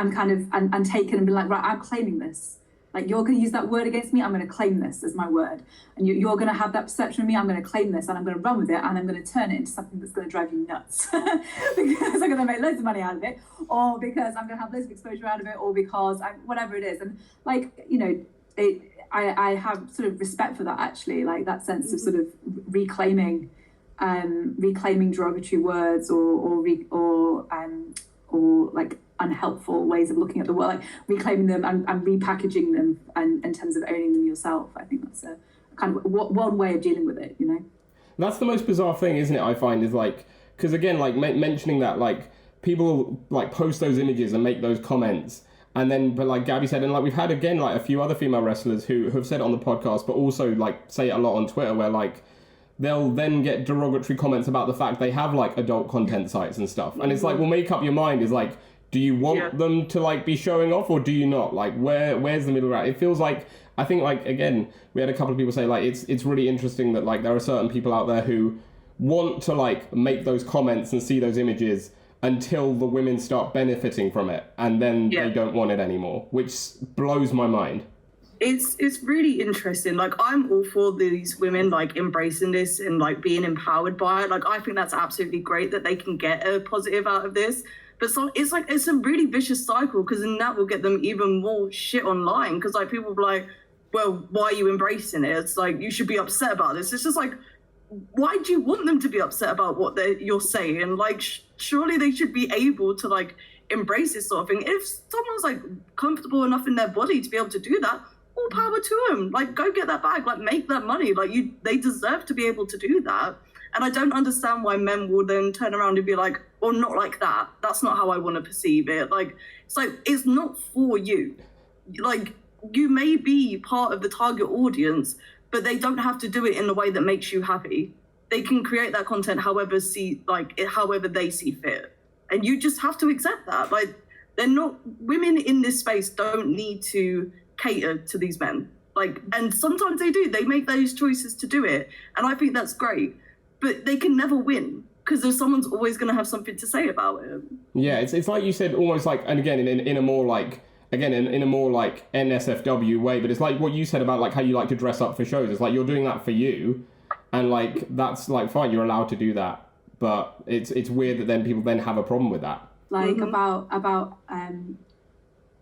taken and been like, right, I'm claiming this. Like, you're going to use that word against me, I'm going to claim this as my word. And you're going to have that perception of me, I'm going to claim this, and I'm going to run with it, and I'm going to turn it into something that's going to drive you nuts. Because I'm going to make loads of money out of it, or because I'm going to have loads of exposure out of it, or because whatever it is. And, like, I have sort of respect for that, actually, like that sense of sort of reclaiming derogatory words or like unhelpful ways of looking at the world, like reclaiming them and repackaging them, and in terms of owning them yourself. I think that's a kind of one way of dealing with it, you know. That's the most bizarre thing, isn't it? I find is like, because again, like mentioning that, like people like post those images and make those comments, and then, but like Gabby said, and like we've had again like a few other female wrestlers who have said it on the podcast, but also like say it a lot on Twitter, where like they'll then get derogatory comments about the fact they have like adult content sites and stuff, and it's like, well, make up your mind. Is like, do you want them to like be showing off, or do you not? Like, where's the middle ground? It feels like, I think like, again, we had a couple of people say like it's really interesting that like there are certain people out there who want to like make those comments and see those images until the women start benefiting from it, and then they don't want it anymore, which blows my mind. It's really interesting. Like, I'm all for these women like embracing this and like being empowered by it. Like, I think that's absolutely great that they can get a positive out of this. But so it's like, it's a really vicious cycle, because then that will get them even more shit online, because like people will be like, well, why are you embracing it? It's like, you should be upset about this. It's just like, why do you want them to be upset about what you're saying? Like, surely they should be able to like embrace this sort of thing. If someone's like comfortable enough in their body to be able to do that, all power to them. Like, go get that bag, like make that money. Like, they deserve to be able to do that. And I don't understand why men will then turn around and be like, well, not like that. That's not how I want to perceive it. Like, it's like, it's not for you. Like, you may be part of the target audience, but they don't have to do it in the way that makes you happy. They can create that content however they see fit. And you just have to accept that. Like, women in this space don't need to cater to these men. Like, and sometimes they do. They make those choices to do it. And I think that's great. But they can never win, because someone's always going to have something to say about it. Yeah, it's like you said, almost like, and again, in a more like, again, in a more like NSFW way, but it's like what you said about like how you like to dress up for shows. It's like, you're doing that for you, and like that's like fine, you're allowed to do that. But it's weird that then people then have a problem with that. Like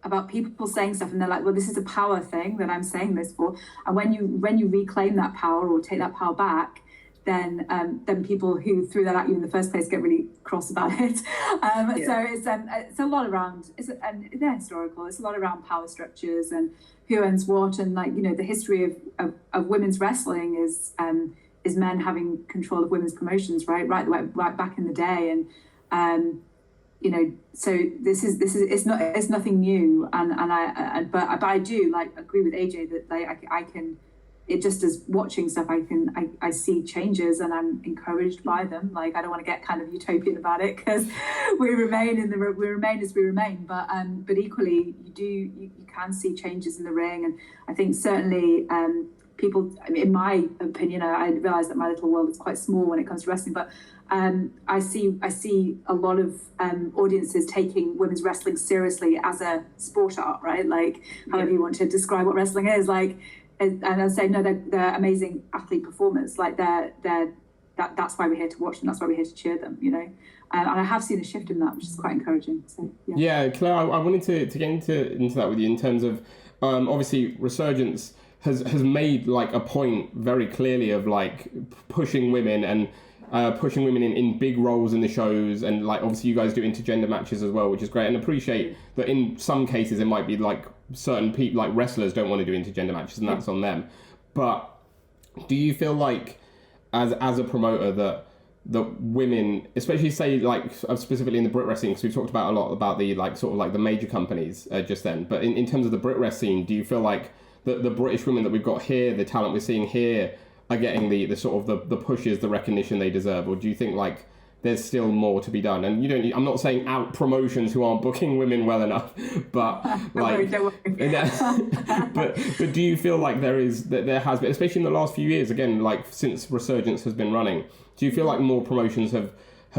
about people saying stuff, and they're like, well, this is a power thing that I'm saying this for. And when you reclaim that power or take that power back, then people who threw that at you in the first place get really cross about it. So it's a lot around, and they're historical. It's a lot around power structures and who owns what, and like, you know, the history of women's wrestling is men having control of women's promotions, right back in the day, and you know, so this is it's nothing new, but I do like agree with AJ that I can. It just as watching stuff, I see changes, and I'm encouraged by them. Like, I don't want to get kind of utopian about it, because we remain as we remain. But equally, you can see changes in the ring, and I think certainly people. I mean, in my opinion, I realise that my little world is quite small when it comes to wrestling, but I see a lot of audiences taking women's wrestling seriously as a sport art, right? Like, however you want to describe what wrestling is, like. And I say, no, they're amazing athlete performers. Like, that's why we're here to watch them. That's why we're here to cheer them, you know. And I have seen a shift in that, which is quite encouraging. So yeah, Claire, I wanted to get into that with you in terms of obviously Resurgence has made like a point very clearly of like pushing women and pushing women in big roles in the shows, and like obviously you guys do intergender matches as well, which is great, and appreciate that in some cases it might be like certain people, like wrestlers, don't want to do intergender matches, and that's on them. But do you feel like as a promoter that women, especially say like specifically in the Brit wrestling, because we've talked about a lot about the like sort of like the major companies just then, but in terms of the Brit wrestling scene, do you feel like the British women that we've got here, the talent we're seeing here, are getting the sort of the pushes, the recognition they deserve, or do you think like there's still more to be done? And I'm not saying out promotions who aren't booking women well enough, but like, but do you feel like there has been, especially in the last few years, again, like since Resurgence has been running, do you feel like more promotions have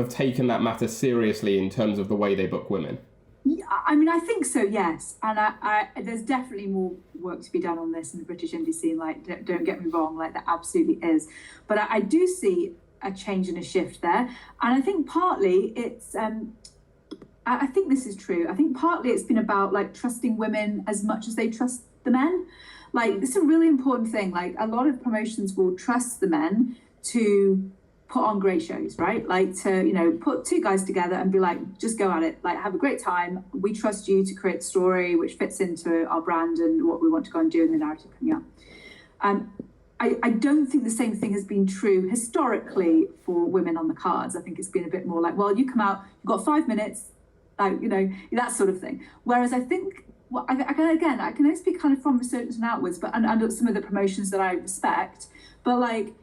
taken that matter seriously in terms of the way they book women? Yeah, I mean, I think so, yes. And I there's definitely more work to be done on this in the British indie scene. Like, don't get me wrong, like there absolutely is. But I do see a change and a shift there. And I think partly it's, I think this is true. I think partly it's been about like trusting women as much as they trust the men. like, this is a really important thing. Like, a lot of promotions will trust the men to put on great shows, right? Like, to, you know, put two guys together and be like, just go at it, like, have a great time. We trust you to create a story which fits into our brand and what we want to go and do in the narrative coming up. I don't think the same thing has been true historically for women on the cards. I think it's been a bit more like, well, you come out, you've got 5 minutes, like, you know, that sort of thing. Whereas I think, well, I can only speak kind of from Resurgence and outwards, but and some of the promotions that I respect, but like,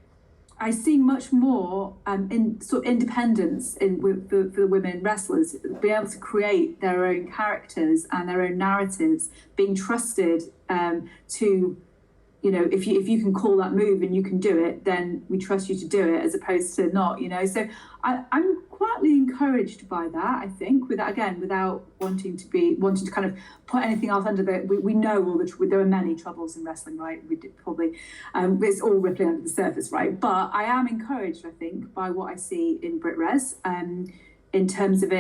I see much more in sort of independence for the women wrestlers, be able to create their own characters and their own narratives, being trusted to, you know, if you can call that move and you can do it, then we trust you to do it, as opposed to not, you know. So I'm quietly encouraged by that, I think, without wanting to kind of put anything else under the, we know there are many troubles in wrestling, right? We did probably, it's all rippling under the surface, right? But I am encouraged, I think, by what I see in BritRes, in terms of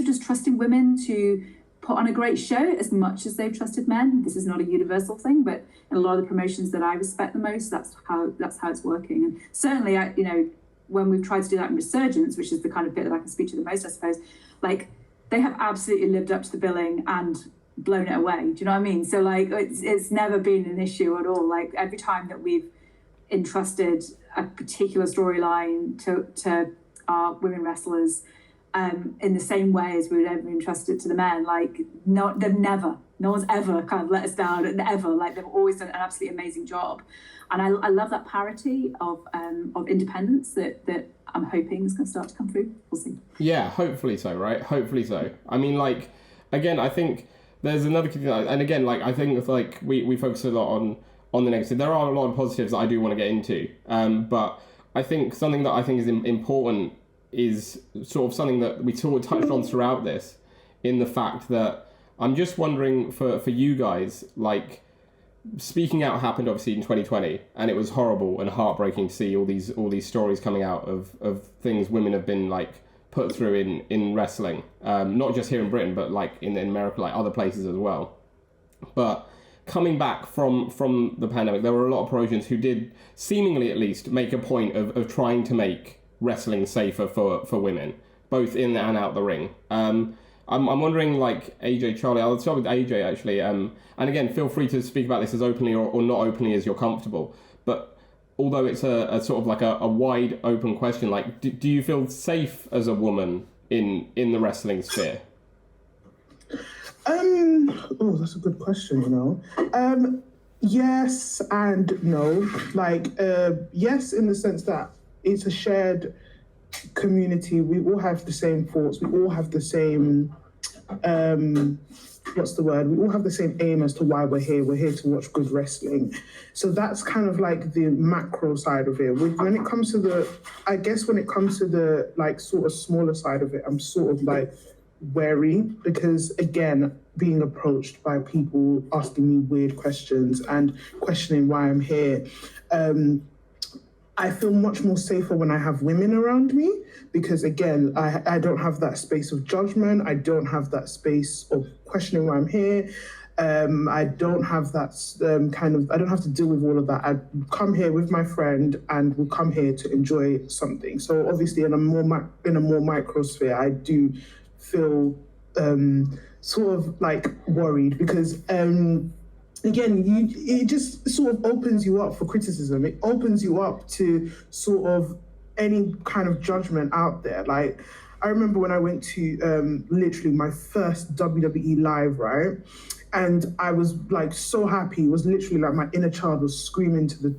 just trusting women to put on a great show as much as they've trusted men. This is not a universal thing, but in a lot of the promotions that I respect the most, that's how it's working. And certainly, you know, when we've tried to do that in Resurgence, which is the kind of bit that I can speak to the most, I suppose, like, they have absolutely lived up to the billing and blown it away. Do you know what I mean? So like, it's never been an issue at all. Like, every time that we've entrusted a particular storyline to our women wrestlers, in the same way as we would ever entrust it to the men, like, no one's ever kind of let us down, and ever, like, they've always done an absolutely amazing job. And I love that parity of independence that I'm hoping is going to start to come through. We'll see. Yeah, hopefully so, right? Hopefully so. I mean, like, again, I think there's another thing, and again, like, I think, like, we focus a lot on the negative. There are a lot of positives that I do want to get into, but I think something that I think is important is sort of something that we sort of touched on throughout this, in the fact that I'm just wondering for you guys, like, speaking out happened obviously in 2020, and it was horrible and heartbreaking to see all these stories coming out of things women have been, like, put through in wrestling, not just here in Britain, but like in America, like other places as well. But coming back from the pandemic, there were a lot of promotions who did, seemingly at least, make a point of trying to make wrestling safer for women, both in and out the ring. I'm wondering, like, AJ, Charli, I'll start with AJ actually, and again, feel free to speak about this as openly or not openly as you're comfortable, but although it's a sort of like a wide open question, like, do you feel safe as a woman in the wrestling sphere? Oh, that's a good question, you know. Yes and no. Like, yes, in the sense that it's a shared community. We all have the same thoughts. We all have the same, what's the word? We all have the same aim as to why we're here. We're here to watch good wrestling. So that's kind of like the macro side of it. When it comes to the, like, sort of smaller side of it, I'm sort of like wary, because again, being approached by people asking me weird questions and questioning why I'm here, I feel much more safer when I have women around me, because again, I don't have that space of judgment. I don't have that space of questioning why I'm here. I don't have that I don't have to deal with all of that. I come here with my friend and we'll come here to enjoy something. So obviously in a more microsphere, I do feel sort of like worried, because again, it just sort of opens you up for criticism. It opens you up to sort of any kind of judgment out there. Like, I remember when I went to literally my first WWE live, right? And I was like so happy. It was literally like my inner child was screaming to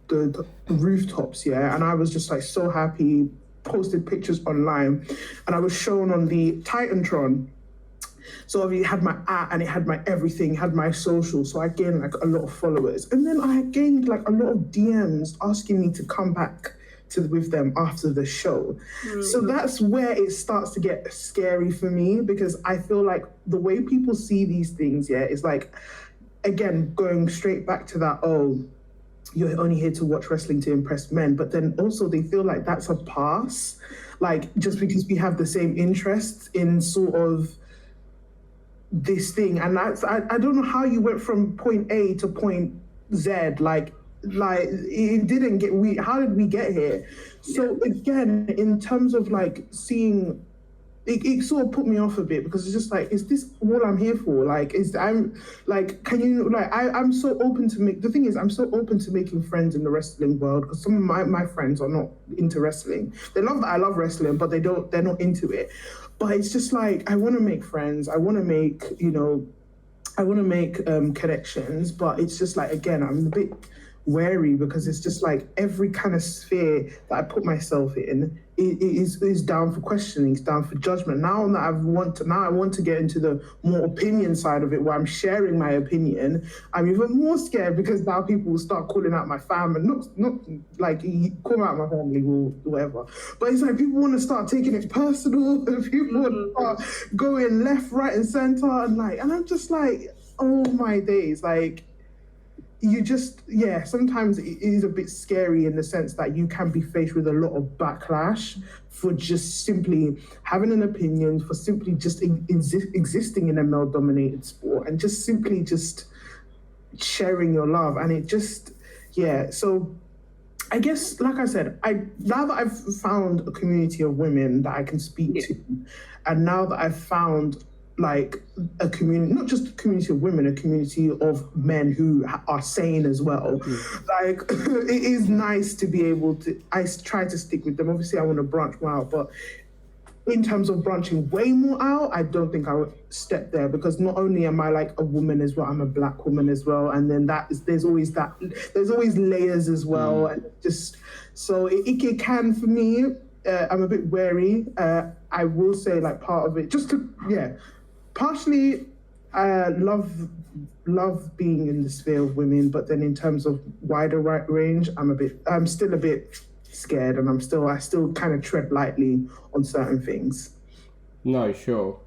the rooftops, yeah? And I was just like so happy, posted pictures online, and I was shown on the Titantron. So obviously it had my and it had my everything, had my social. So I gained like a lot of followers. And then I gained like a lot of DMs asking me to come back with them after the show. So that's where it starts to get scary for me, because I feel like the way people see these things, yeah, is like, again, going straight back to that, oh, you're only here to watch wrestling to impress men. But then also they feel like that's a pass, like just because we have the same interests in sort of this thing, and I don't know how you went from point A to point Z, like it didn't get, how did we get here? So again, in terms of like seeing, it sort of put me off a bit, because it's just like, is this all I'm here for? Like, I'm so open to the thing is, I'm so open to making friends in the wrestling world, because some of my friends are not into wrestling. They love that I love wrestling, but they're not into it. But it's just like, I want to make friends. I want to make, connections, but it's just like, again, I'm a bit wary, because it's just like every kind of sphere that I put myself in is down for questioning, it's down for judgment. Now that I want to get into the more opinion side of it, where I'm sharing my opinion, I'm even more scared, because now people will start calling out my family, not like call out my family or whatever, but it's like people want to start taking it personal, and people want to start going left, right, and center, and I'm just like, oh my days, like. Sometimes it is a bit scary, in the sense that you can be faced with a lot of backlash for just simply having an opinion, for simply just existing in a male-dominated sport, and just simply just sharing your love. And it just, so I guess, like I said, now that I've found a community of women that I can speak to, and now that I've found like a community, not just a community of women, a community of men who are sane as well. Like, it is nice to be able to, I try to stick with them. Obviously, I want to branch more out, but in terms of branching way more out, I don't think I would step there, because not only am I like a woman as well, I'm a Black woman as well, and then there's always layers as well, and just so it can, for me, I'm a bit wary. I will say, like, part of it, partially, love being in the sphere of women, but then in terms of wider range, I'm still a bit scared, and I still kind of tread lightly on certain things. No, sure,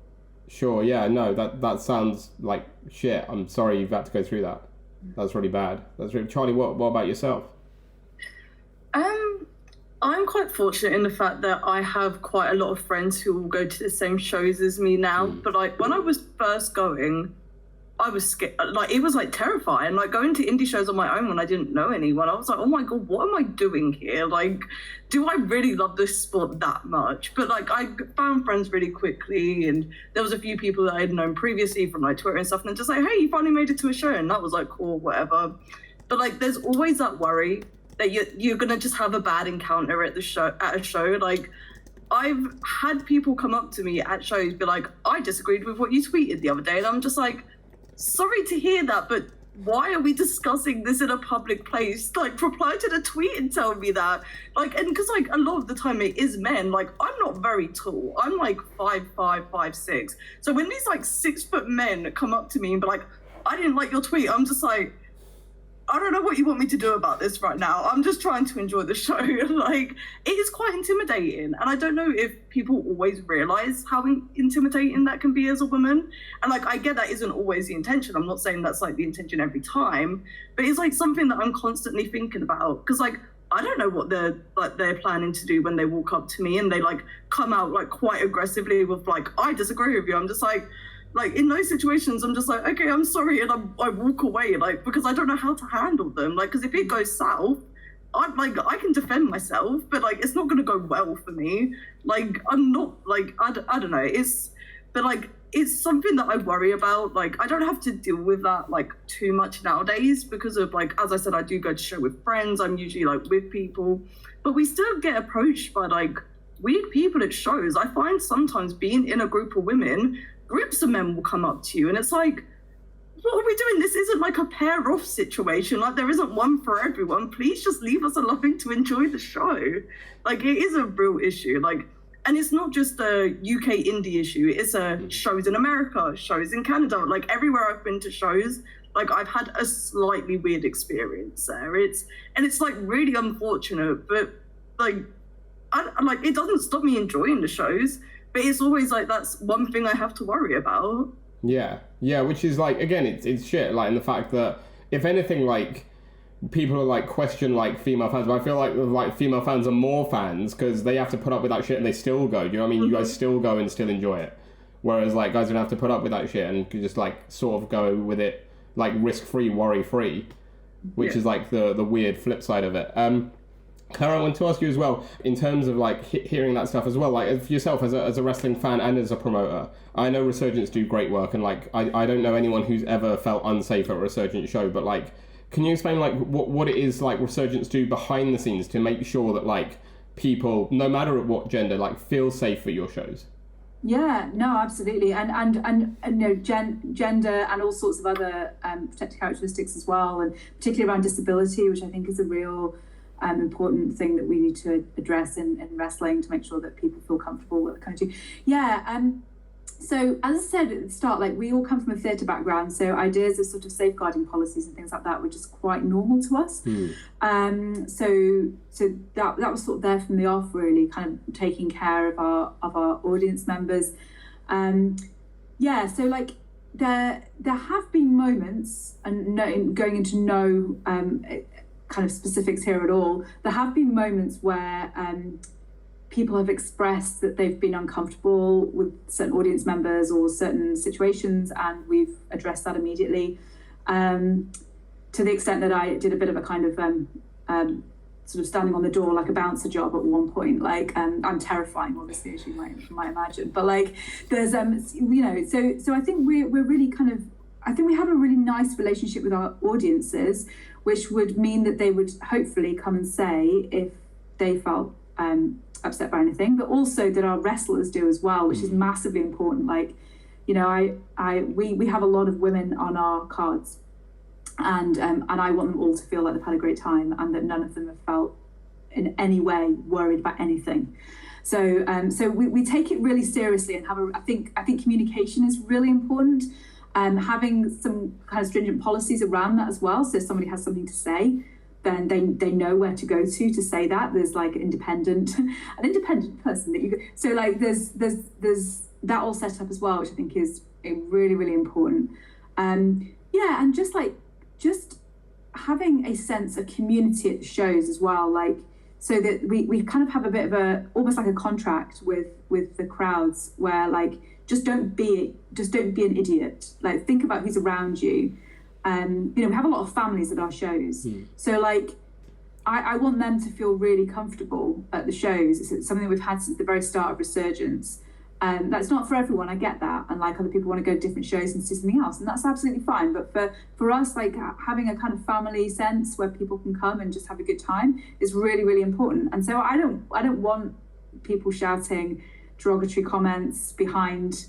yeah, no, that sounds like shit. I'm sorry you've had to go through that. That's really bad. Charli, what about yourself? I'm quite fortunate in the fact that I have quite a lot of friends who will go to the same shows as me now. But like, when I was first going, I was scared. Like, it was like terrifying. Like, going to indie shows on my own when I didn't know anyone, I was like, oh my God, what am I doing here? Like, do I really love this sport that much? But like, I found friends really quickly, and there was a few people that I had known previously from like Twitter and stuff, and they're just like, hey, you finally made it to a show, and that was like, cool, whatever. But like, there's always that worry that you're gonna just have a bad encounter at a show. Like, I've had people come up to me at shows, be like, I disagreed with what you tweeted the other day, and I'm just like, sorry to hear that, but why are we discussing this in a public place? Like, reply to the tweet and tell me that. Like, and because like a lot of the time it is men. Like, I'm not very tall. I'm like 5'5", 5'6". So when these like 6-foot men come up to me and be like, I didn't like your tweet, I'm just like, I don't know what you want me to do about this right now. I'm just trying to enjoy the show. Like, it is quite intimidating. And I don't know if people always realize how intimidating that can be as a woman. And like, I get that isn't always the intention. I'm not saying that's like the intention every time, but it's like something that I'm constantly thinking about. Cause like, I don't know what they're planning to do when they walk up to me and they like come out like quite aggressively with like, I disagree with you. I'm just like in those situations, I'm just like, okay, I'm sorry, and I walk away, like, because I don't know how to handle them. Like, because if it goes south, I can defend myself, but like, it's not gonna go well for me. Like, I'm not like, I don't know. But like, it's something that I worry about. Like, I don't have to deal with that like too much nowadays, because of like, as I said, I do go to show with friends. I'm usually like with people, but we still get approached by like weird people at shows. I find sometimes being in a group of women, groups of men will come up to you, and it's like, what are we doing? This isn't like a pair off situation. Like, there isn't one for everyone. Please just leave us alone to enjoy the show. Like, it is a real issue. Like, and it's not just a UK indie issue. It's shows in America, shows in Canada. Like, everywhere I've been to shows, like, I've had a slightly weird experience there. It's like really unfortunate, but like, like, it doesn't stop me enjoying the shows. But it's always like, that's one thing I have to worry about. Yeah, which is like, again, it's shit, like, in the fact that, if anything, like, people are like question like female fans, but I feel like female fans are more fans because they have to put up with that shit and they still go. Do you know what I mean? You guys still go and still enjoy it. whereas like guys don't have to put up with that shit and can just like sort of go with it like risk-free, worry-free, which is like the weird flip side of it. Claire, I want to ask you as well, in terms of like hearing that stuff as well, like for yourself as a wrestling fan and as a promoter, I know Resurgence do great work, and like I don't know anyone who's ever felt unsafe at a Resurgence show, but like, can you explain like what it is like Resurgence do behind the scenes to make sure that like people, no matter what gender, like feel safe for your shows? Yeah, no, absolutely, and you know, gender and all sorts of other protected characteristics as well, and particularly around disability, which I think is a real important thing that we need to address in wrestling to make sure that people feel comfortable with the kind of do. Yeah, so as I said at the start, like we all come from a theatre background, so ideas of sort of safeguarding policies and things like that were just quite normal to us. So that was sort of there from the off, really, kind of taking care of our audience members. So like there have been moments, and going into no kind of specifics here at all, there have been moments where people have expressed that they've been uncomfortable with certain audience members or certain situations, and we've addressed that immediately, to the extent that I did a bit of a kind of sort of standing on the door like a bouncer job at one point. Like I'm terrifying, obviously, as you might imagine, but like there's you know, so I think we're really kind of, I think we have a really nice relationship with our audiences, which would mean that they would hopefully come and say if they felt upset by anything, but also that our wrestlers do as well, which is massively important. Like, you know, we have a lot of women on our cards, and I want them all to feel like they've had a great time and that none of them have felt in any way worried about anything. So we take it really seriously and I think communication is really important. Having some kind of stringent policies around that as well. So if somebody has something to say, then they know where to go to say that. There's like an independent person that you go. So like there's that all set up as well, which I think is really, really important. And just having a sense of community at the shows as well, like so that we kind of have a bit of almost like a contract with the crowds where like just don't be an idiot. Like think about who's around you. You know, we have a lot of families at our shows. So like I want them to feel really comfortable at the shows. It's something that we've had since the very start of Resurgence. That's not for everyone, I get that. And like other people want to go to different shows and see something else, and that's absolutely fine. But for us, like having a kind of family sense where people can come and just have a good time is really, really important. And so I don't want people shouting derogatory comments behind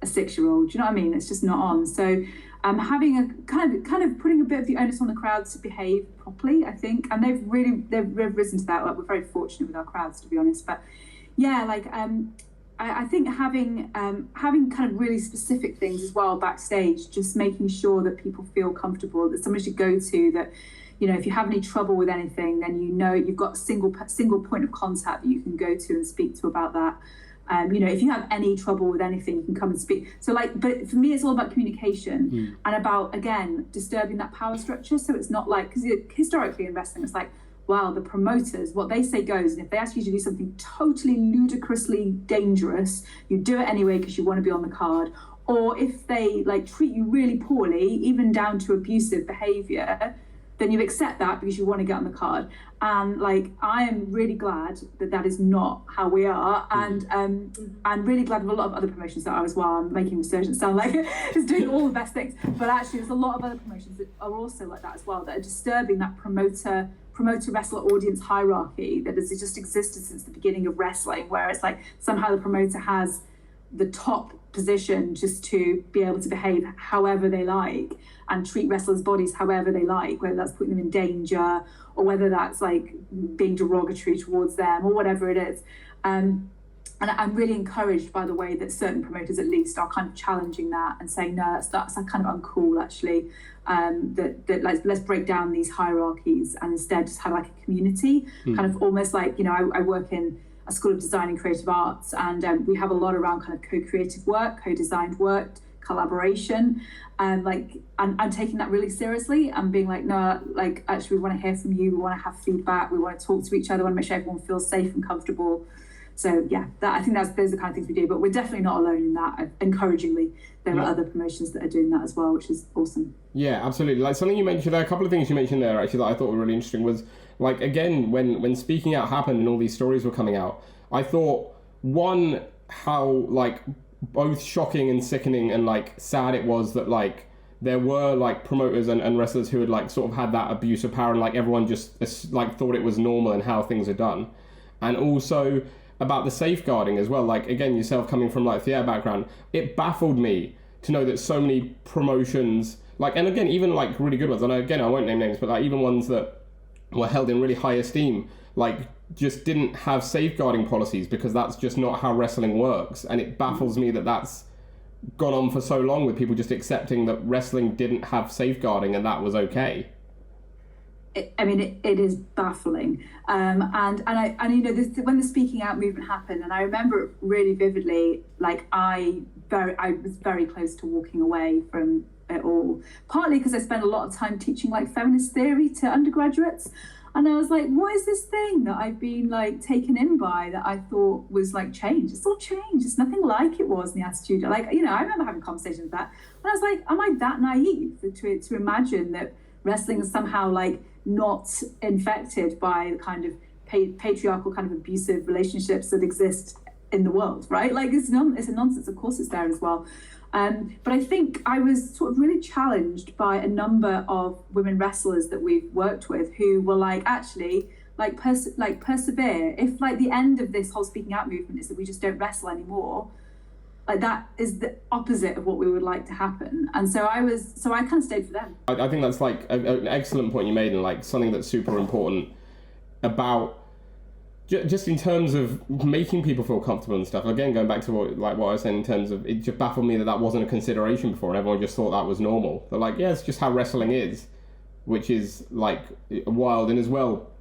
a 6-year-old. Do you know what I mean? It's just not on. So having a kind of putting a bit of the onus on the crowds to behave properly, I think, and they've risen to that. Like, we're very fortunate with our crowds, to be honest. But yeah, like I think having kind of really specific things as well backstage, just making sure that people feel comfortable, that somebody should go to, that, you know, if you have any trouble with anything, then you know you've got a single point of contact that you can go to and speak to about that. You know, if you have any trouble with anything, you can come and speak. So like, but for me, it's all about communication and about, again, disturbing that power structure. So it's not like, because historically in wrestling, it's like, wow, the promoters, what they say goes. And if they ask you to do something totally ludicrously dangerous, you do it anyway because you want to be on the card. Or if they like treat you really poorly, even down to abusive behavior, then you accept that because you want to get on the card. And like, I am really glad that is not how we are. And I'm really glad of a lot of other promotions that are as well. I'm making Resurgence sound like it's doing all the best things. But actually, there's a lot of other promotions that are also like that as well, that are disturbing that promoter wrestler audience hierarchy that has just existed since the beginning of wrestling, where it's like somehow the promoter has the top position just to be able to behave however they like and treat wrestlers' bodies however they like, whether that's putting them in danger or whether that's like being derogatory towards them or whatever it is. And I'm really encouraged by the way that certain promoters at least are kind of challenging that and saying, no, that's kind of uncool actually. That let's break down these hierarchies and instead just have like a community, kind of almost like, you know, I work in a school of design and creative arts, and we have a lot around kind of co-creative work, co-designed work, collaboration, and like I'm taking that really seriously and being like, no, like actually we want to hear from you, we want to have feedback, we want to talk to each other, we want to make sure everyone feels safe and comfortable. So yeah, I think those are the kind of things we do, but we're definitely not alone in that. Encouragingly, there are other promotions that are doing that as well, which is awesome. Yeah, absolutely. Like something you mentioned there, a couple of things you mentioned there actually that I thought were really interesting was, like, again, when speaking out happened and all these stories were coming out, I thought, one, how like both shocking and sickening and like sad it was that like there were like promoters and wrestlers who had like sort of had that abuse of power, and like everyone just like thought it was normal and how things are done. And also about the safeguarding as well, like again, yourself coming from like theatre background, it baffled me to know that so many promotions, like, and again, even like really good ones, and again, I won't name names, but like even ones that were held in really high esteem, like just didn't have safeguarding policies, because that's just not how wrestling works. And it baffles me that that's gone on for so long, with people just accepting that wrestling didn't have safeguarding and that was okay. It is baffling, and you know, when the speaking out movement happened, and I remember it really vividly. Like I was very close to walking away from it all, partly because I spent a lot of time teaching like feminist theory to undergraduates, and I was like, what is this thing that I've been like taken in by that I thought was like change? It's all change. It's nothing like it was in the Attitude. Like, you know, I remember having conversations with that, and I was like, am I that naive to imagine that wrestling is somehow like not infected by the kind of patriarchal kind of abusive relationships that exist in the world, right? Like it's a nonsense. Of course it's there as well. But I think I was sort of really challenged by a number of women wrestlers that we've worked with who were like, actually, like persevere. If like the end of this whole speaking out movement is that we just don't wrestle anymore, like that is the opposite of what we would like to happen. And so I kind of stayed for them. I think that's like an excellent point you made, and like something that's super important about just in terms of making people feel comfortable and stuff. Again, going back to what I was saying in terms of, it just baffled me that wasn't a consideration before, and everyone just thought that was normal. They're like, yeah, it's just how wrestling is, which is like wild. And as well,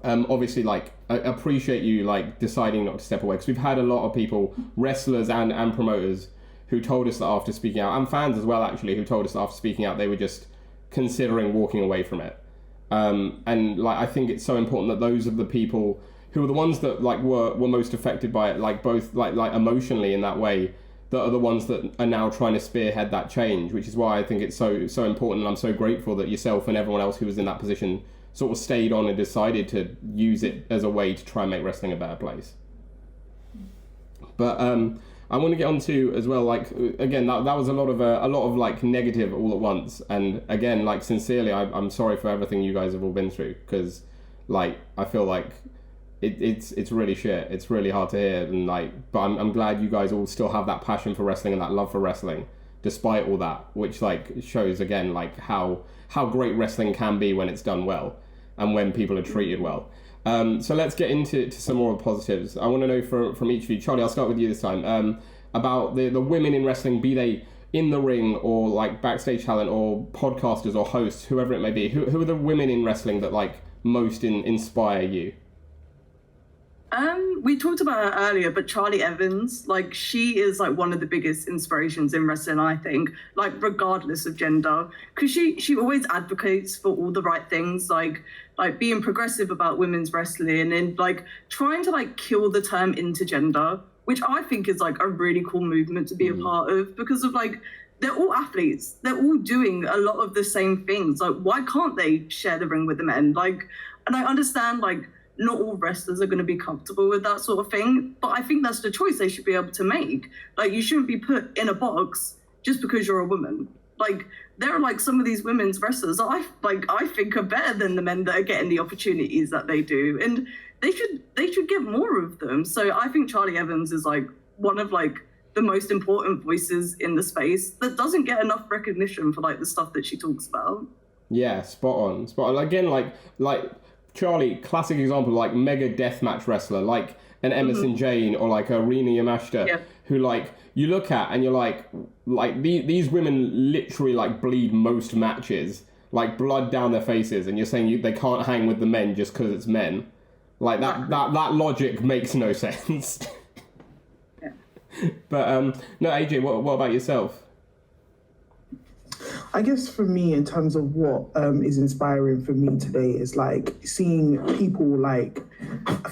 obviously, like, I appreciate you like deciding not to step away, because we've had a lot of people, wrestlers and promoters, who told us that after speaking out, and fans as well actually, who told us that after speaking out they were just considering walking away from it. And like, I think it's so important that those are the people who are the ones that like were most affected by it, like both like emotionally in that way, that are the ones that are now trying to spearhead that change, which is why I think it's so important. And I'm so grateful that yourself and everyone else who was in that position sort of stayed on and decided to use it as a way to try and make wrestling a better place. But I want to get on to as well, like, again, that was a lot of like negative all at once. And again, like, sincerely, I'm sorry for everything you guys have all been through, because like I feel like it's really shit. It's really hard to hear, and like, but I'm glad you guys all still have that passion for wrestling and that love for wrestling, despite all that, which like shows again like how great wrestling can be when it's done well and when people are treated well. So let's get into some more positives. I want to know from each of you. Charli, I'll start with you this time. About the women in wrestling, be they in the ring or like backstage talent or podcasters or hosts, whoever it may be. Who are the women in wrestling that like most inspire you? We talked about her earlier, but Charli Evans, like, she is like one of the biggest inspirations in wrestling, I think, like regardless of gender, because she always advocates for all the right things, like being progressive about women's wrestling and like trying to like kill the term intergender, which I think is like a really cool movement to be a part of, because of like, they're all athletes, they're all doing a lot of the same things. Like, why can't they share the ring with the men? Like, and I understand like not all wrestlers are going to be comfortable with that sort of thing, but I think that's the choice they should be able to make. Like, you shouldn't be put in a box just because you're a woman. Like, there are like some of these women's wrestlers that I think are better than the men that are getting the opportunities that they do, and they should get more of them. So I think Charli Evans is like one of like the most important voices in the space that doesn't get enough recognition for like the stuff that she talks about. Yeah, spot on. Again, like Charli, classic example, like mega deathmatch wrestler, like an Emerson Jane or like a Rina Yamashita, who like you look at and you're like these women literally like bleed most matches, like blood down their faces, and you're saying they can't hang with the men just because it's men. Like that logic makes no sense. Yeah. But no, AJ, what about yourself? I guess for me, in terms of what is inspiring for me today, is like seeing people like,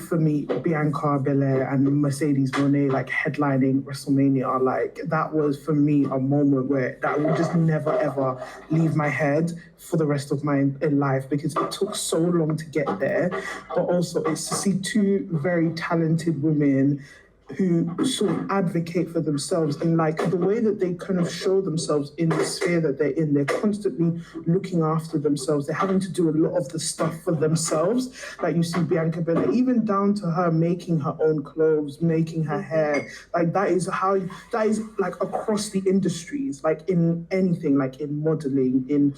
for me, Bianca Belair and Mercedes Mone like headlining WrestleMania. Like that was for me a moment where that will just never ever leave my head for the rest of my life, because it took so long to get there. But also it's to see two very talented women who sort of advocate for themselves, and like the way that they kind of show themselves in the sphere that they're in. They're constantly looking after themselves. They're having to do a lot of the stuff for themselves. Like you see Bianca Belair, even down to her making her own clothes, making her hair. Like that is like across the industries, like in anything, like in modeling, in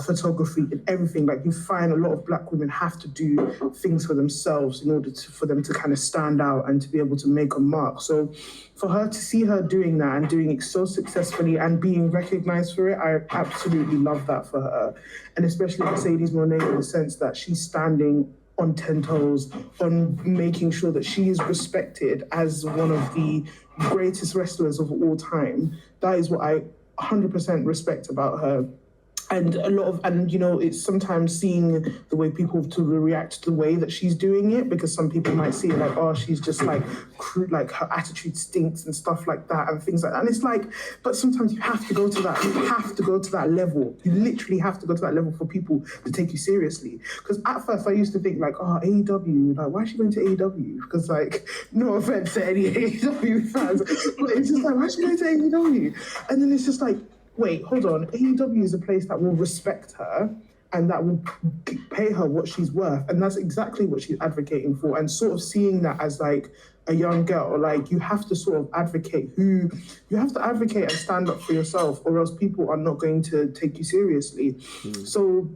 photography, in everything. Like you find a lot of Black women have to do things for themselves in order for them to kind of stand out and to be able to make a mark. So for her to see her doing that and doing it so successfully and being recognized for it, I absolutely love that for her. And especially Mercedes Mone, in the sense that she's standing on 10 toes, on making sure that she is respected as one of the greatest wrestlers of all time. That is what I 100% respect about her. And it's sometimes seeing the way people to react to the way that she's doing it, because some people might see it like, oh, she's just like, like her attitude stinks and stuff like that and things like that. And it's like, but sometimes you have to go to that. You have to go to that level. You literally have to go to that level for people to take you seriously. Because at first I used to think like, oh, AEW, like, why is she going to AEW? Because like, no offense to any AEW fans, but it's just like, why is she going to AEW? And then it's just like, wait, hold on. AEW is a place that will respect her and that will pay her what she's worth. And that's exactly what she's advocating for. And sort of seeing that as like a young girl, like you have to sort of advocate and stand up for yourself, or else people are not going to take you seriously. So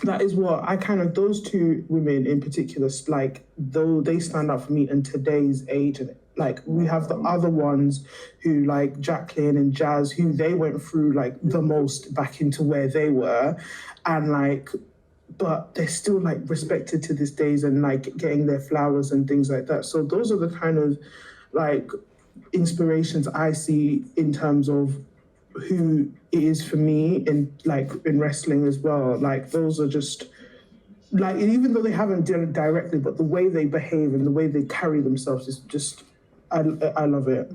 that is what I those two women in particular, like, though they stand up for me in today's age. And like we have the other ones who, like Jacqueline and Jazz, who they went through like the most back into where they were, and like, but they're still like respected to this days and like getting their flowers and things like that. So those are the kind of like inspirations I see in terms of who it is for me in wrestling as well. Like those are just like, even though they haven't done it directly, but the way they behave and the way they carry themselves is just, I love it.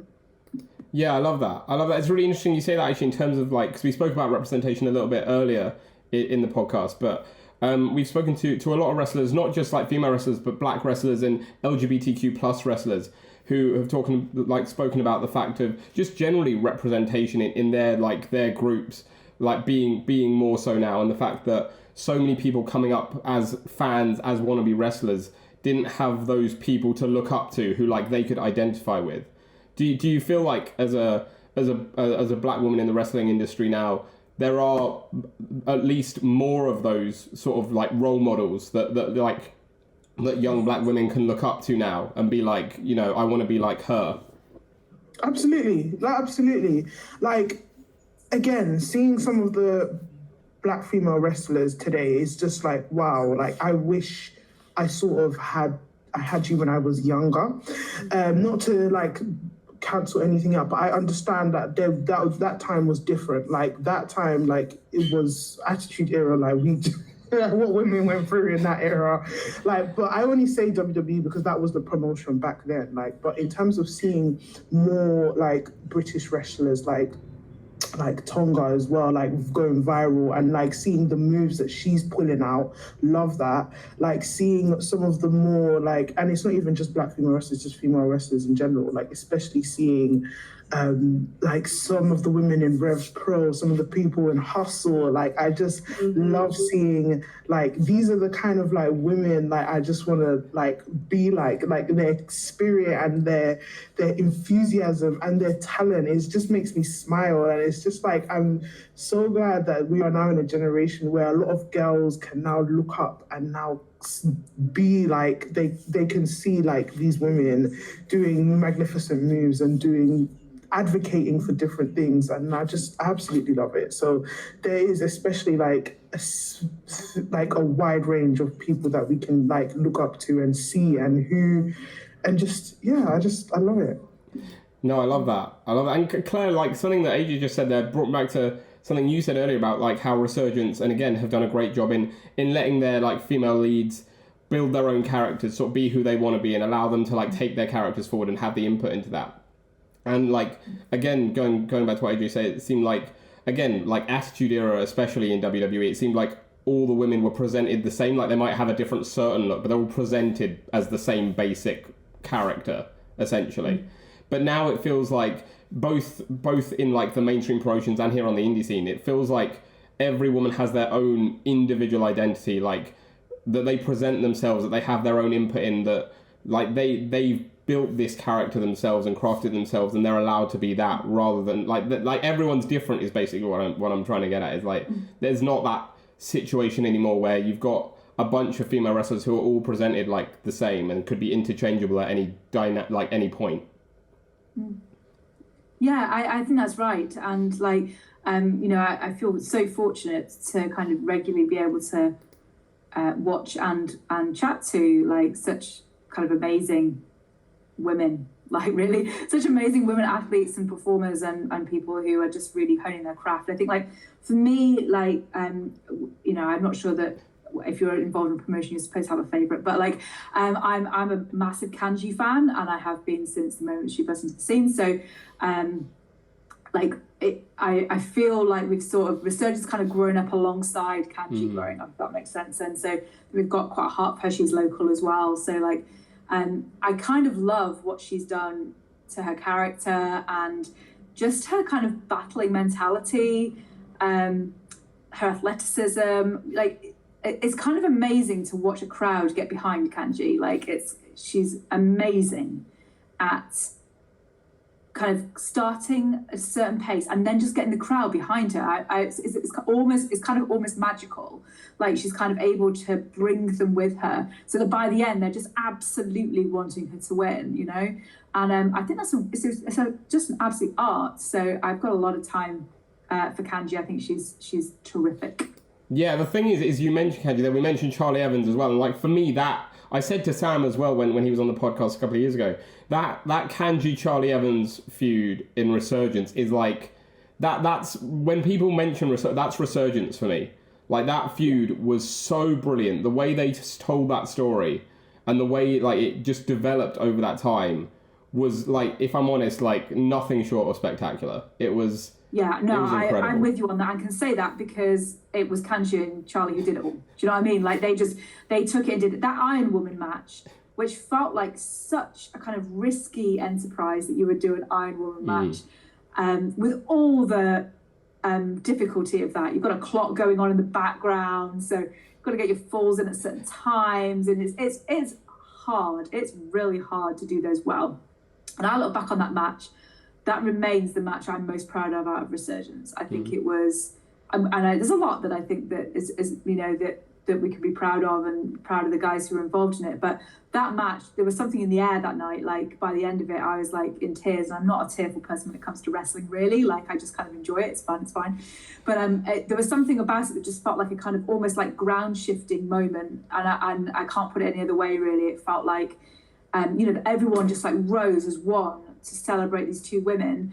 Yeah, I love that. It's really interesting you say that, actually, in terms of like, because we spoke about representation a little bit earlier in the podcast, but we've spoken to a lot of wrestlers, not just like female wrestlers, but Black wrestlers and LGBTQ plus wrestlers, who have spoken about the fact of just generally representation in their groups, like being more so now, and the fact that so many people coming up as fans, as wannabe wrestlers, didn't have those people to look up to who like they could identify with. Do you feel like as a Black woman in the wrestling industry now, there are at least more of those sort of like role models that young Black women can look up to now and be like, you know, I want to be like her? Absolutely. Like, again, seeing some of the Black female wrestlers today is just like, wow. Like, I wish I sort of had you when I was younger. Not to like cancel anything out, but I understand that that time was different. Like that time, like it was Attitude Era. Like what women went through in that era. Like, but I only say WWE because that was the promotion back then. Like, but in terms of seeing more like British wrestlers, like Tonga as well, like going viral, and like seeing the moves that she's pulling out, love that. Like seeing some of the more like, and it's not even just Black female wrestlers, just female wrestlers in general, like especially seeing like some of the women in Rev Pro, some of the people in Hustle. Like I just love seeing like, these are the kind of like women like I just want to like be like their spirit and their enthusiasm and their talent. It just makes me smile, and it's just like, I'm so glad that we are now in a generation where a lot of girls can now look up and now be like, they can see like these women doing magnificent moves and advocating for different things, and I just absolutely love it. So there is especially like a wide range of people that we can like look up to and see, and just I love it. No, I love that. And Claire, like something that AJ just said there brought me back to something you said earlier about like how Resurgence, and again, have done a great job in letting their like female leads build their own characters, sort of be who they want to be, and allow them to like take their characters forward and have the input into that. And like, again, going back to what AJ said, it seemed like, again, like Attitude Era, especially in WWE, it seemed like all the women were presented the same. Like they might have a different certain look, but they're all presented as the same basic character, essentially. But now it feels like both in like the mainstream promotions and here on the indie scene, it feels like every woman has their own individual identity, like that they present themselves, that they have their own input in, that like they've built this character themselves and crafted themselves, and they're allowed to be that, rather than like everyone's different is basically what I'm trying to get at. Is like there's not that situation anymore where you've got a bunch of female wrestlers who are all presented like the same and could be interchangeable at any point. Yeah, I think that's right. And like, you know, I feel so fortunate to kind of regularly be able to watch and chat to like such kind of amazing women, like really such amazing women athletes and performers and people who are just really honing their craft. I think like for me, like, you know, I'm not sure that if you're involved in promotion, you're supposed to have a favourite, but like I'm a massive Kanji fan, and I have been since the moment she burst into the scene. So like I feel like we've sort of Resurgence kind of grown up alongside Kanji growing up, if that makes sense. And so we've got quite a heart for her. She's local as well, so like I kind of love what she's done to her character and just her kind of battling mentality, her athleticism. Like it's kind of amazing to watch a crowd get behind Kanji. Like she's amazing at kind of starting a certain pace and then just getting the crowd behind her. It's kind of almost magical. Like she's kind of able to bring them with her, so that by the end they're just absolutely wanting her to win, you know. And I think it's just an absolute art. So I've got a lot of time for Kanji. I think she's terrific. Yeah, the thing is you mentioned Kanji, then we mentioned Charli Evans as well, and like for me that, I said to Sam as well when he was on the podcast a couple of years ago, that Kanji Charli Evans feud in Resurgence is like that's when people mention that's Resurgence for me. Like that feud was so brilliant. The way they just told that story and the way like it just developed over that time was like, if I'm honest, like nothing short of spectacular. It was. Yeah, no, I'm with you on that. I can say that because it was Kanji and Charli who did it all. Do you know what I mean? Like they took it and did it. That Iron Woman match, which felt like such a kind of risky enterprise that you would do an Iron Woman match, with all the difficulty of that. You've got a clock going on in the background, so you've got to get your falls in at certain times, and it's hard. It's really hard to do those well. And I look back on that match. That remains the match I'm most proud of out of Resurgence. I think it was, there's a lot that I think that is you know that we could be proud of, and proud of the guys who were involved in it. But that match, there was something in the air that night. Like by the end of it, I was like in tears. And I'm not a tearful person when it comes to wrestling, really. Like I just kind of enjoy it. It's fun. It's fine. But there was something about it that just felt like a kind of almost like ground shifting moment, and I can't put it any other way. Really, it felt like you know that everyone just like rose as one to celebrate these two women,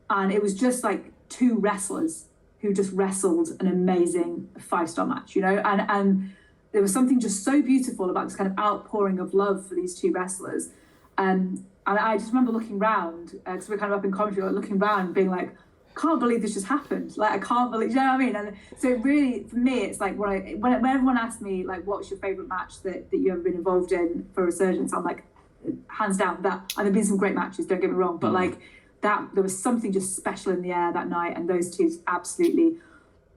and it was just like two wrestlers who just wrestled an amazing 5-star match, you know, and there was something just so beautiful about this kind of outpouring of love for these two wrestlers, and I just remember looking around because we're kind of up in commentary, like looking around being like, can't believe this just happened. Like I can't believe, you know what I mean? And so it really, for me, it's like when everyone asks me like what's your favorite match that you ever been involved in for Resurgence, I'm like, hands down that. And there've been some great matches, don't get me wrong, but like that, there was something just special in the air that night, and those two absolutely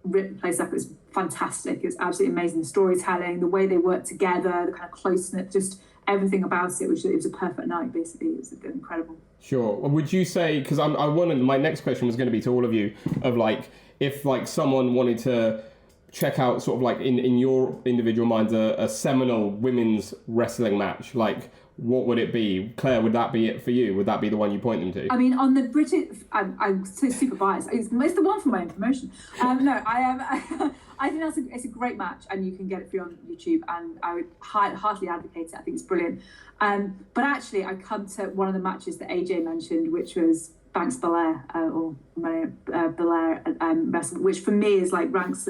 ripped the place up. It was fantastic. It was absolutely amazing. The storytelling, the way they worked together, the kind of closeness, just everything about it was a perfect night. Basically, it was incredible. Sure. Would you say, because I wanted, my next question was going to be to all of you, of like if like someone wanted to check out sort of like in your individual minds a seminal women's wrestling match, like what would it be? Claire, would that be it for you? Would that be the one you point them to? I mean, on the British, I'm so super biased. It's the one from my own promotion. No, I think it's a great match, and you can get it free on YouTube, and I would heartily advocate it. I think it's brilliant. But actually, I come to one of the matches that AJ mentioned, which was Bianca Belair or Mone Belair wrestling, which for me is like ranks.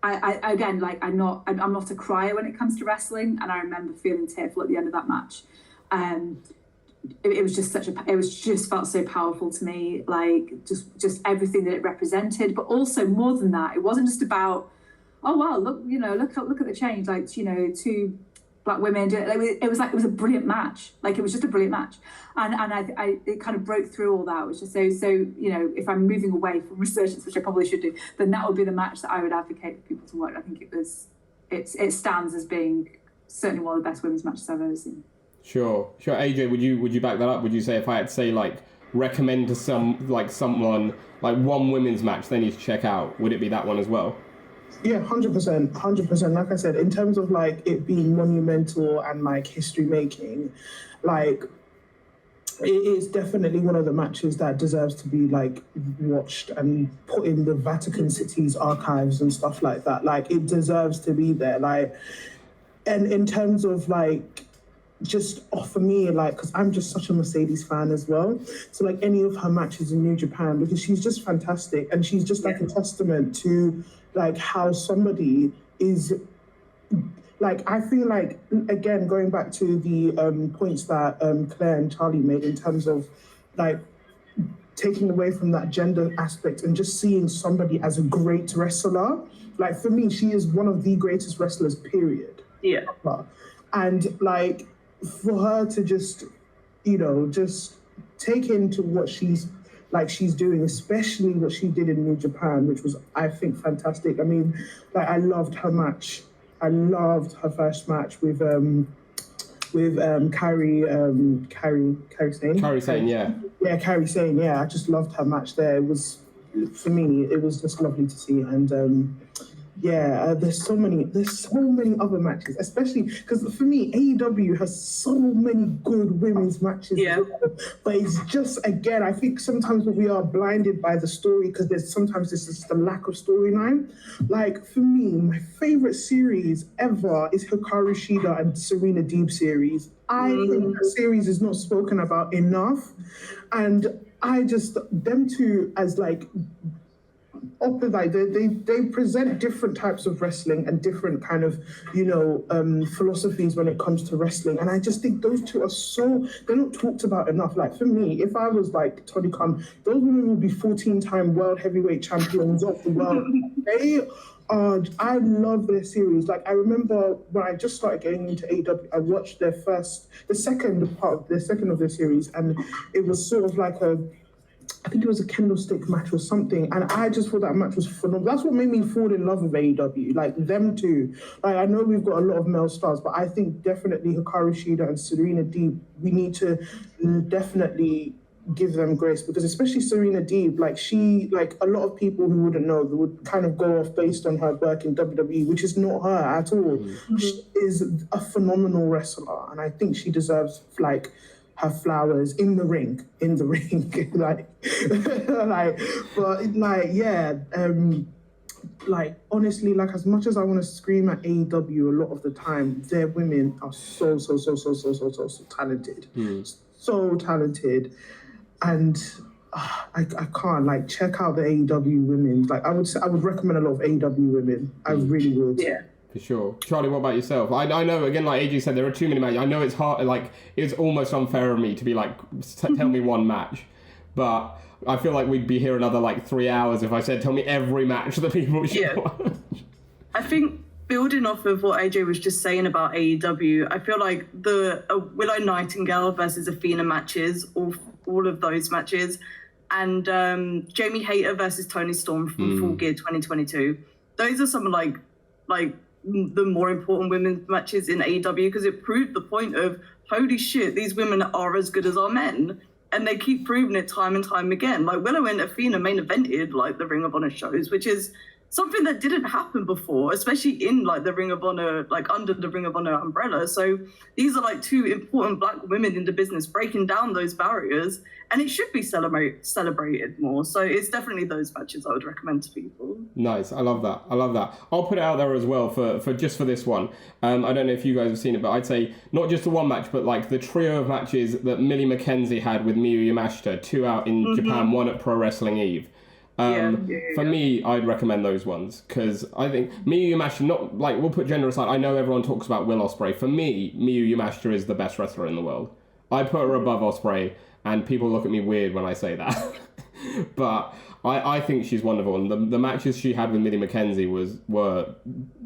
I again, like I'm not a crier when it comes to wrestling, and I remember feeling tearful at the end of that match. It was just felt so powerful to me, like just everything that it represented, but also more than that, it wasn't just about, oh wow, look at the change, like, two Black women. It was a brilliant match. Like, it was just a brilliant match, and I it kind of broke through all that, which is so if I'm moving away from Resurgence, which I probably should do, then that would be the match that I would advocate for people to watch. I think it stands as being certainly one of the best women's matches I've ever seen. Sure. AJ, would you back that up? Would you say, if I had to say, like, recommend to someone like one women's match they need to check out, would it be that one as well? Yeah, 100%. Like I said, in terms of like it being monumental and like history making, like it is definitely one of the matches that deserves to be like watched and put in the Vatican City's archives and stuff like that. Like, it deserves to be there. Like, and in terms of like, just for me, like, because I'm just such a Mercedes fan as well. So like any of her matches in New Japan, because she's just fantastic, and she's just like a testament to like how somebody is, like, I feel like, again, going back to the points that Claire and Charli made in terms of like taking away from that gender aspect and just seeing somebody as a great wrestler. Like, for me, she is one of the greatest wrestlers, period. Yeah. And like, for her to just take into what she's doing, especially what she did in New Japan, which was, I think, fantastic. I mean, like, I loved her match. I loved her first match with Kairi Sane. Kairi Sane, yeah. Yeah, Kairi Sane, yeah. I just loved her match there. It was, for me, it was just lovely to see. And there's so many other matches, especially because for me, AEW has so many good women's matches. Yeah. But it's just, again, I think sometimes we are blinded by the story because there's just a lack of storyline. Like, for me, my favorite series ever is Hikaru Shida and Serena Deeb series. I think that series is not spoken about enough, and I just, them two as like, they present different types of wrestling and different kind of philosophies when it comes to wrestling, and I just think those two are they're not talked about enough. Like, for me, if I was like Tony Khan, those women would be 14-time world heavyweight champions of the world. I love their series. Like, I remember when I just started getting into AEW, I watched the second of their series, and it was sort of like I think it was a candlestick match or something, and I just thought that match was phenomenal. That's what made me fall in love with AEW, like them two. Like, I know we've got a lot of male stars, but I think definitely Hikaru Shida and Serena Deeb, we need to definitely give them grace, because especially Serena Deeb, like, she, like, a lot of people who wouldn't know, would kind of go off based on her work in WWE, which is not her at all. She is a phenomenal wrestler, and I think she deserves, like, her flowers in the ring, like, honestly, like, as much as I want to scream at AEW a lot of the time, their women are so talented, so talented, and I can't, like, check out the AEW women. Like, I would recommend a lot of AEW women. I really would. Yeah. For sure. Charli, what about yourself? I know, again, like AJ said, there are too many matches. I know it's hard, like, it's almost unfair of me to be like, tell me one match. But I feel like we'd be here another, like, 3 hours if I said, tell me every match that people should watch. I think, building off of what AJ was just saying about AEW, I feel like the Willow Nightingale versus Athena matches, all of those matches, and Jamie Hayter versus Toni Storm from Full Gear 2022, those are some of, like the more important women's matches in AEW, because it proved the point of, holy shit, these women are as good as our men, and they keep proving it time and time again. Like, Willow and Athena main evented like the Ring of Honor shows, which is something that didn't happen before, especially in like the Ring of Honor, like under the Ring of Honor umbrella. So these are like two important Black women in the business breaking down those barriers, and it should be celebrated more. So it's definitely those matches I would recommend to people. Nice, I love that. I'll put it out there as well for this one. I don't know if you guys have seen it, but I'd say not just the one match, but like the trio of matches that Millie McKenzie had with Miyu Yamashita, 2 out in Japan, 1 at Pro Wrestling Eve. For me, I'd recommend those ones, because I think Miyu Yamashita, not like, we'll put gender aside, I know everyone talks about Will Ospreay. For me, Miyu Yamashita is the best wrestler in the world. I put her above Ospreay, and people look at me weird when I say that. But I think she's wonderful, and the matches she had with Millie McKenzie were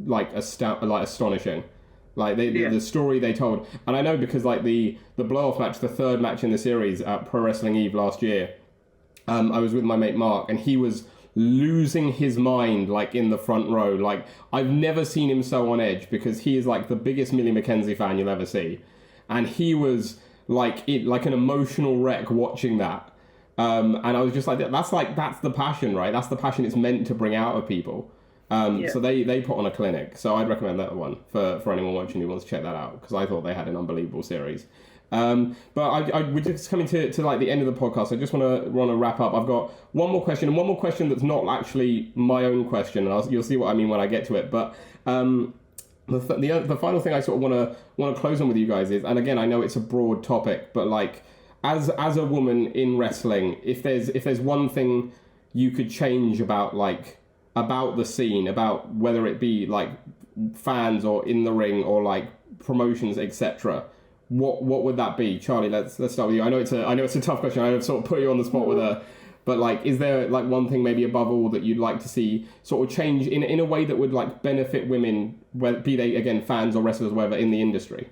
like astonishing. Like the story they told, and I know because like the blow-off match, the 3rd match in the series at Pro Wrestling Eve last year, I was with my mate Mark, and he was losing his mind like in the front row. Like, I've never seen him so on edge, because he is like the biggest Millie McKenzie fan you'll ever see, and he was like an emotional wreck watching that. And I was just like, that's the passion, right? That's the passion it's meant to bring out of people. So they put on a clinic. So I'd recommend that one for anyone watching who wants to check that out, because I thought they had an unbelievable series. But we're just coming to like the end of the podcast. I just want to wrap up. I've got one more question that's not actually my own question, and you'll see what I mean when I get to it. But the final thing I sort of want to close on with you guys is, and again, I know it's a broad topic, but like as a woman in wrestling, if there's one thing you could change about the scene, about whether it be like fans or in the ring or like promotions, etc., what would that be? Charli, let's start with you. I know it's a tough question. I've sort of put you on the spot with her, but like, is there like one thing maybe above all that you'd like to see sort of change in a way that would like benefit women, whether be they again fans or wrestlers, whatever, in the industry?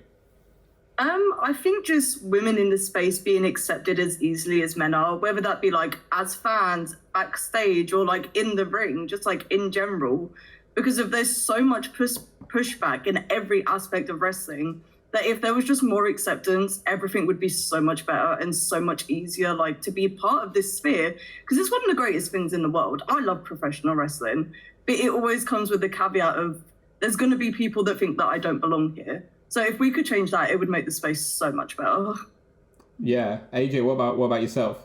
I think just women in the space being accepted as easily as men are, whether that be like as fans, backstage, or like in the ring, just like in general, because if there's so much pushback in every aspect of wrestling, that if there was just more acceptance, everything would be so much better and so much easier, like, to be part of this sphere, because it's one of the greatest things in the world. I love professional wrestling, but it always comes with the caveat of there's going to be people that think that I don't belong here. So if we could change that, it would make the space so much better. Yeah. AJ, what about yourself?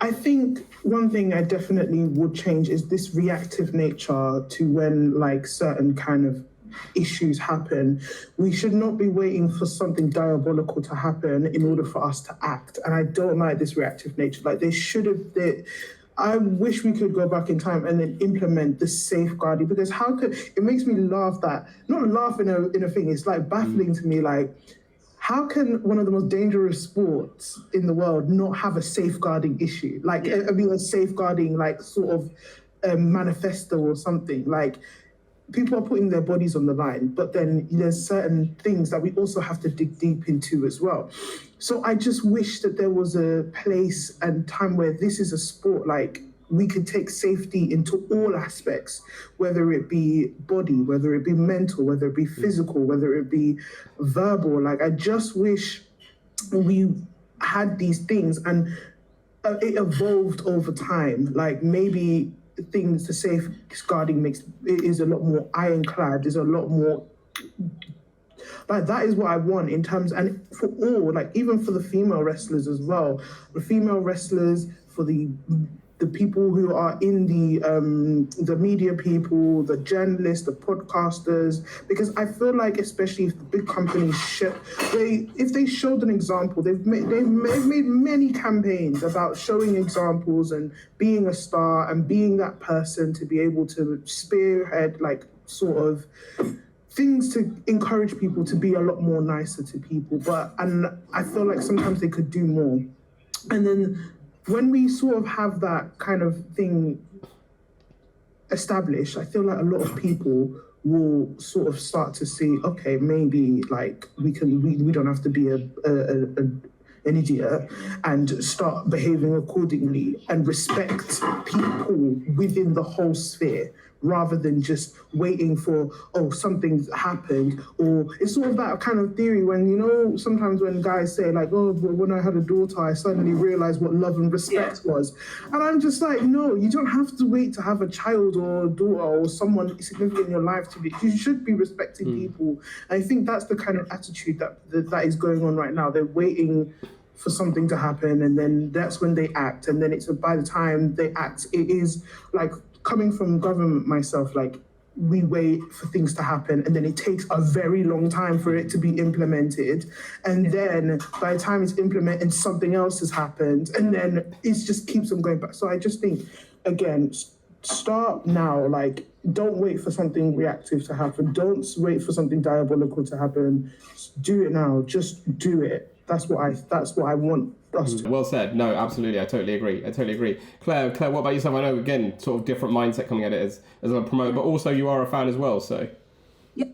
I think one thing I definitely would change is this reactive nature to when like certain kind of issues happen. We should not be waiting for something diabolical to happen in order for us to act. And I don't like this reactive nature. Like I wish we could go back in time and then implement the safeguarding, because it makes me laugh that, not laugh in a thing, it's like baffling to me, like, how can one of the most dangerous sports in the world not have a safeguarding issue? Like, I mean, a safeguarding, like, sort of manifesto or something. Like, people are putting their bodies on the line, but then there's certain things that we also have to dig deep into as well. So I just wish that there was a place and time where this is a sport, like, we could take safety into all aspects, whether it be body, whether it be mental, whether it be physical, whether it be verbal. Like, I just wish we had these things and it evolved over time. Like, maybe things, the safeguarding is a lot more ironclad, is a lot more, like, that is what I want in terms, and for all, like, even for the female wrestlers as well, the female wrestlers, for the people who are in the media people, the journalists, the podcasters, because I feel like, especially if the big companies if they showed an example, they've made many campaigns about showing examples and being a star and being that person to be able to spearhead, like, sort of things to encourage people to be a lot more nicer to people. And I feel like sometimes they could do more. And then when we sort of have that kind of thing established, I feel like a lot of people will sort of start to see, okay, maybe like we don't have to be an idiot, and start behaving accordingly and respect people within the whole sphere, rather than just waiting for, oh, something's happened. Or it's sort of that kind of theory when, you know, sometimes when guys say like, oh, but when I had a daughter, I suddenly realized what love and respect was. And I'm just like, no, you don't have to wait to have a child or a daughter or someone significant in your life to be, you should be respecting people. And I think that's the kind of attitude that is going on right now. They're waiting for something to happen, and then that's when they act. And then it's by the time they act, it is like, coming from government myself, like, we wait for things to happen and then it takes a very long time for it to be implemented. And then by the time it's implemented, something else has happened. And then it just keeps on going back. So I just think, again, start now. Like, don't wait for something reactive to happen. Don't wait for something diabolical to happen. Do it now. Just do it. That's what I want us to. Well said. No, absolutely. I totally agree. Claire, what about yourself? I know, again, sort of different mindset coming at it as a promoter, but also you are a fan as well, so. Yeah.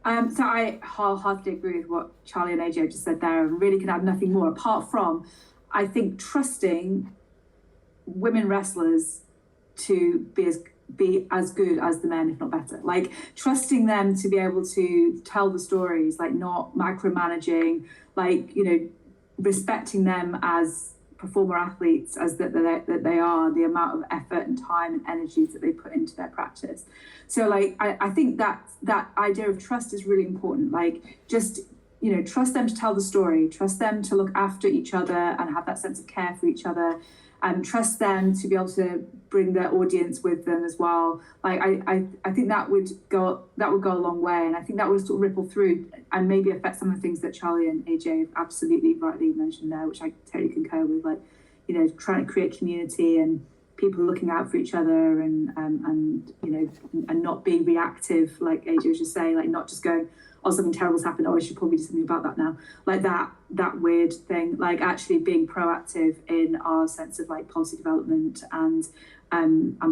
So I wholeheartedly agree with what Charli and AJ just said there, and really can add nothing more apart from, I think, trusting women wrestlers to be as good as the men, if not better. Like, trusting them to be able to tell the stories, like, not micromanaging, like, you know, respecting them as performer athletes as that they are, the amount of effort and time and energy that they put into their practice. So, like, I think that idea of trust is really important. Like, just, you know, trust them to tell the story, trust them to look after each other and have that sense of care for each other, and trust them to be able to bring their audience with them as well. Like, I think that would go a long way, and I think that would sort of ripple through and maybe affect some of the things that Charli and AJ have absolutely rightly mentioned there, which I totally concur with. Like, you know, trying to create community and people looking out for each other, and you know, and not being reactive, like AJ was just saying, like, not just going, oh, something terrible's happened, oh, I should probably do something about that now. Like that weird thing, like actually being proactive in our sense of like policy development and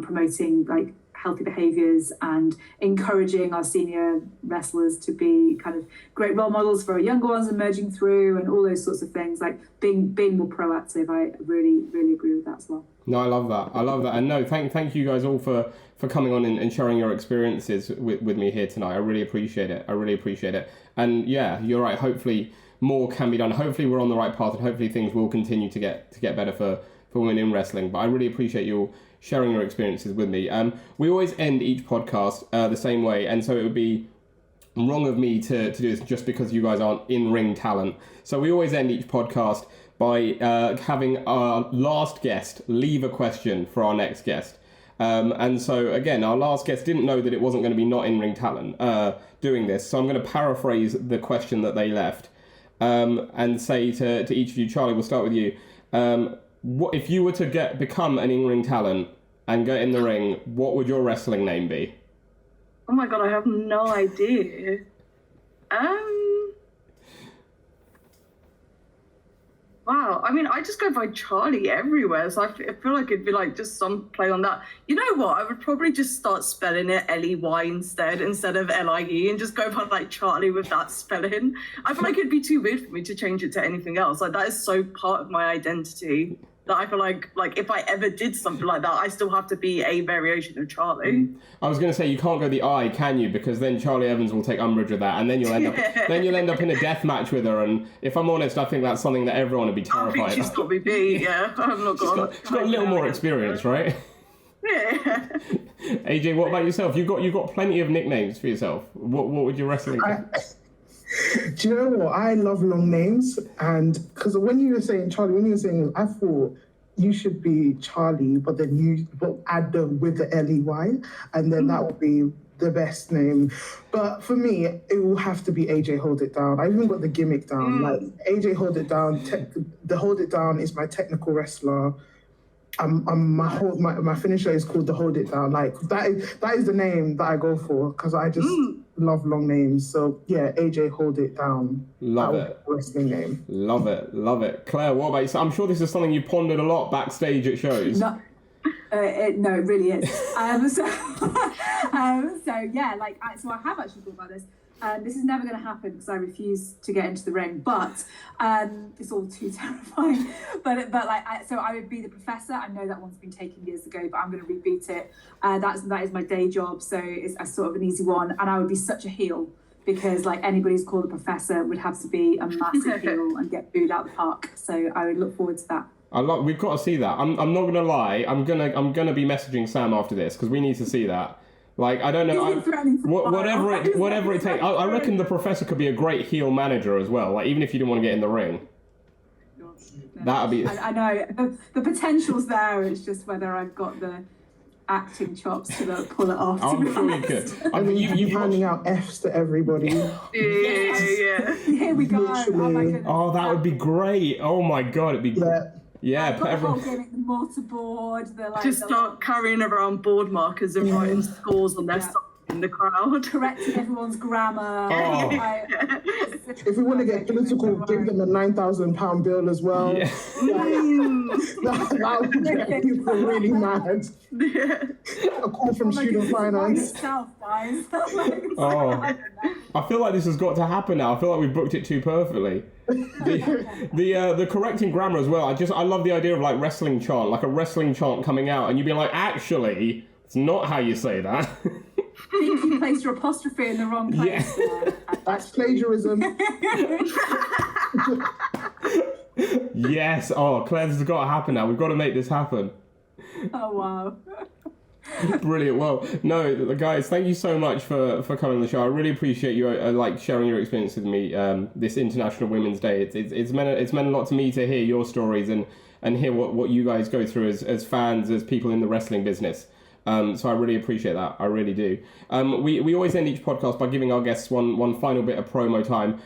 promoting like healthy behaviours and encouraging our senior wrestlers to be kind of great role models for our younger ones emerging through, and all those sorts of things, like being more proactive. I really agree with that as well. No, I love that. And no, thank you guys all for coming on and sharing your experiences with me here tonight. I really appreciate it. And yeah, you're right. Hopefully more can be done. Hopefully we're on the right path, and hopefully things will continue to get better for women in wrestling. But I really appreciate you all sharing your experiences with me. We always end each podcast the same way, and so it would be wrong of me to do this just because you guys aren't in-ring talent. So we always end each podcast by having our last guest leave a question for our next guest. And so, again, our last guest didn't know that it wasn't going to be not in-ring talent doing this. So I'm going to paraphrase the question that they left and say to each of you, Charli, we'll start with you. What if you were to become an in-ring talent and get in the ring, what would your wrestling name be? Oh my God, I have no idea. Wow, I mean, I just go by Charli everywhere, so I feel like it'd be like just some play on that. You know what? I would probably just start spelling it L-E-Y instead of L-I-E, and just go by like Charli with that spelling. I feel like it'd be too weird for me to change it to anything else. Like, that is so part of my identity that I feel like if I ever did something like that, I still have to be a variation of Charli. I was going to say, you can't go the I, can you? Because then Charli Evans will take umbrage with that, and then you'll end up in a death match with her. And if I'm honest, I think that's something that everyone would be terrified. I think she's got me beat. Yeah, I'm not going. She's got a little more experience, right? Yeah. AJ, what about yourself? You've got plenty of nicknames for yourself. What would your wrestling? Do you know what? I love long names, and because when you were saying Charli, I thought you should be Charli, but then you add the with the L-E-Y, and then that would be the best name. But for me, it will have to be AJ Hold It Down. I even got the gimmick down. Like, AJ Hold It Down. The Hold It Down is my technical wrestler. My finisher is called the Hold It Down. Like, that is the name that I go for, because I just love long names. So yeah, AJ Hold It Down. Love it. Wrestling name. Love it. Claire, what about you? I'm sure this is something you pondered a lot backstage at shows. No, it really is. So yeah, like, so I have actually thought about this. This is never going to happen because I refuse to get into the ring, but it's all too terrifying. But so I would be the professor. I know that one's been taken years ago, but I'm going to reboot it. That is my day job, so it's a sort of an easy one. And I would be such a heel because like anybody who's called a professor would have to be a massive heel and get booed out the park. So I would look forward to that. We've got to see that. I'm not going to lie. I'm gonna be messaging Sam after this because we need to see that. Like, I don't know, whatever it takes. I reckon the professor could be a great heel manager as well. Like, even if you didn't want to get in the ring, that'd be. I know the potential's there. It's just whether I've got the acting chops to pull it off. I'm sure you could. I mean, you're handing out Fs to everybody. Yeah. Here we go. Literally. Oh my goodness. Oh, that would be great. Oh my god, it'd be. Yeah, I've got the whole gimmick, the mortarboard, just start carrying around board markers and writing scores on their socks in the crowd. Correcting everyone's grammar. Oh. If we want to get political, give them a £9,000 bill as well. Yeah. That would get people really mad. A call from student finance. I feel like this has got to happen now. I feel like we've booked it too perfectly. The correcting grammar as well. I love the idea of like wrestling chant, like a wrestling chant coming out, and you'd be like, actually, it's not how you say that. You placed your apostrophe in the wrong place. Yeah. That's plagiarism. Yes. Oh, Claire, this has got to happen now. We've got to make this happen. Oh wow. Brilliant. Well, no, guys, thank you so much for coming on the show. I really appreciate you like sharing your experience with me this International Women's Day. It's meant a lot to me to hear your stories and hear what you guys go through as fans, as people in the wrestling business. So I really appreciate that. I really do. We always end each podcast by giving our guests one final bit of promo time.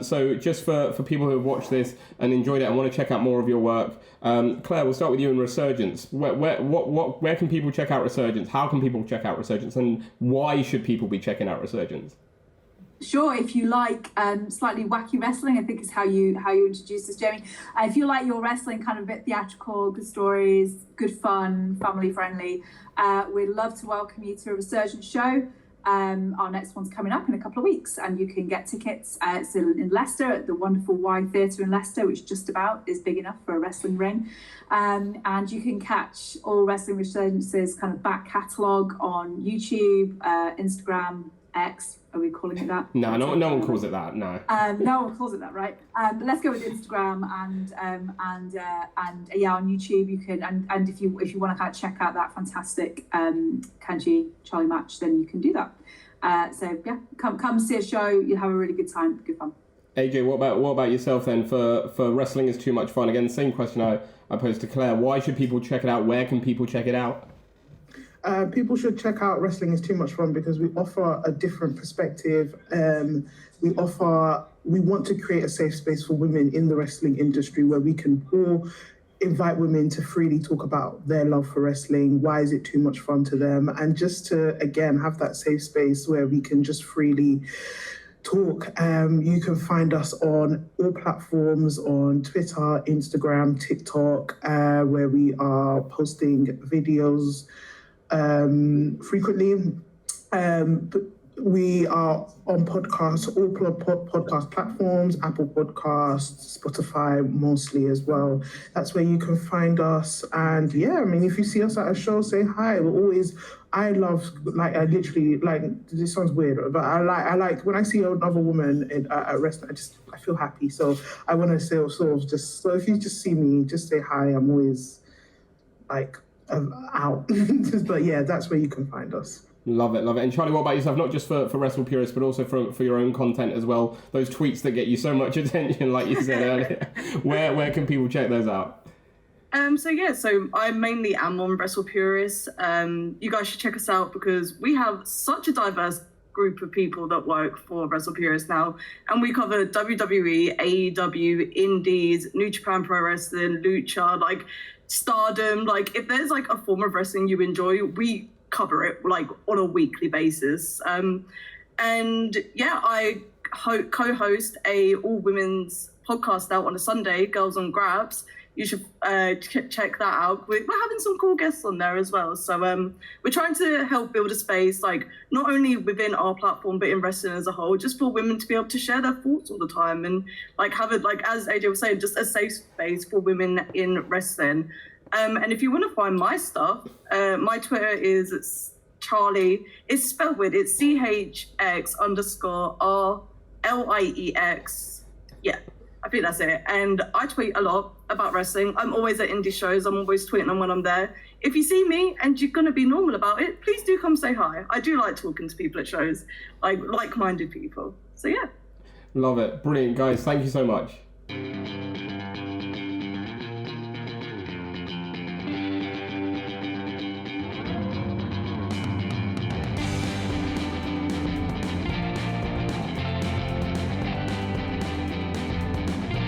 So just for people who have watched this and enjoyed it and want to check out more of your work, Claire, we'll start with you in Resurgence. Where can people check out Resurgence? How can people check out Resurgence? And why should people be checking out Resurgence? Sure, if you like slightly wacky wrestling, I think is how you introduced us, Jamie. If you like your wrestling kind of a bit theatrical, good stories, good fun, family friendly, we'd love to welcome you to a Resurgence show. Our next one's coming up in a couple of weeks, and you can get tickets. It's in Leicester at the wonderful Y Theatre in Leicester, which just about is big enough for a wrestling ring. And you can catch all Wrestling Resurgence's kind of back catalogue on YouTube, Instagram, X. Are we calling it that? No one calls it that. No. No one calls it that, right? But let's go with Instagram and on YouTube you can and if you want to kind of check out that fantastic Kanji Charli match, then you can do that. So yeah, come see a show. You'll have a really good time, good fun. AJ, what about yourself then? For Wrestling Is Too Much Fun. Again, the same question I posed to Claire. Why should people check it out? Where can people check it out? People should check out Wrestling Is Too Much Fun because we offer a different perspective. We want to create a safe space for women in the wrestling industry where we can all invite women to freely talk about their love for wrestling, why is it too much fun to them, and just to, again, have that safe space where we can just freely talk. You can find us on all platforms, on Twitter, Instagram, TikTok, where we are posting videos frequently, but we are on podcasts, all podcast platforms, Apple Podcasts, Spotify mostly as well. That's where you can find us. And yeah, I mean, if you see us at a show, say hi. I love, like, I literally, like, this sounds weird, but I like when I see another woman at a restaurant, I feel happy. So I want to say so if you just see me, just say hi. I'm always like, out. But yeah, that's where you can find us. Love it. And Charli, what about yourself? Not just for Wrestle Purists, but also for your own content as well. Those tweets that get you so much attention, like you said earlier. Where can people check those out? So I mainly am on Wrestle Purists. You guys should check us out because we have such a diverse group of people that work for Wrestle Purists now, and we cover WWE, AEW, Indies, New Japan Pro Wrestling, Lucha, like Stardom. Like, if there's like a form of wrestling you enjoy, we cover it like on a weekly basis. And yeah, I co-host a all women's podcast out on a Sunday, Girls on Grabs. you should check that out. We're having some cool guests on there as well. So we're trying to help build a space, like not only within our platform, but in wrestling as a whole, just for women to be able to share their thoughts all the time and like have it, like as AJ was saying, just a safe space for women in wrestling. And if you want to find my stuff, my Twitter is Charli. It's spelled weird. It's CHX_RLIEX. Yeah, I think that's it. And I tweet a lot about wrestling. I'm always at indie shows. I'm always tweeting them when I'm there. If you see me and you're going to be normal about it, please do come say hi. I do like talking to people at shows, like minded people. So yeah. Love it. Brilliant, guys. Thank you so much.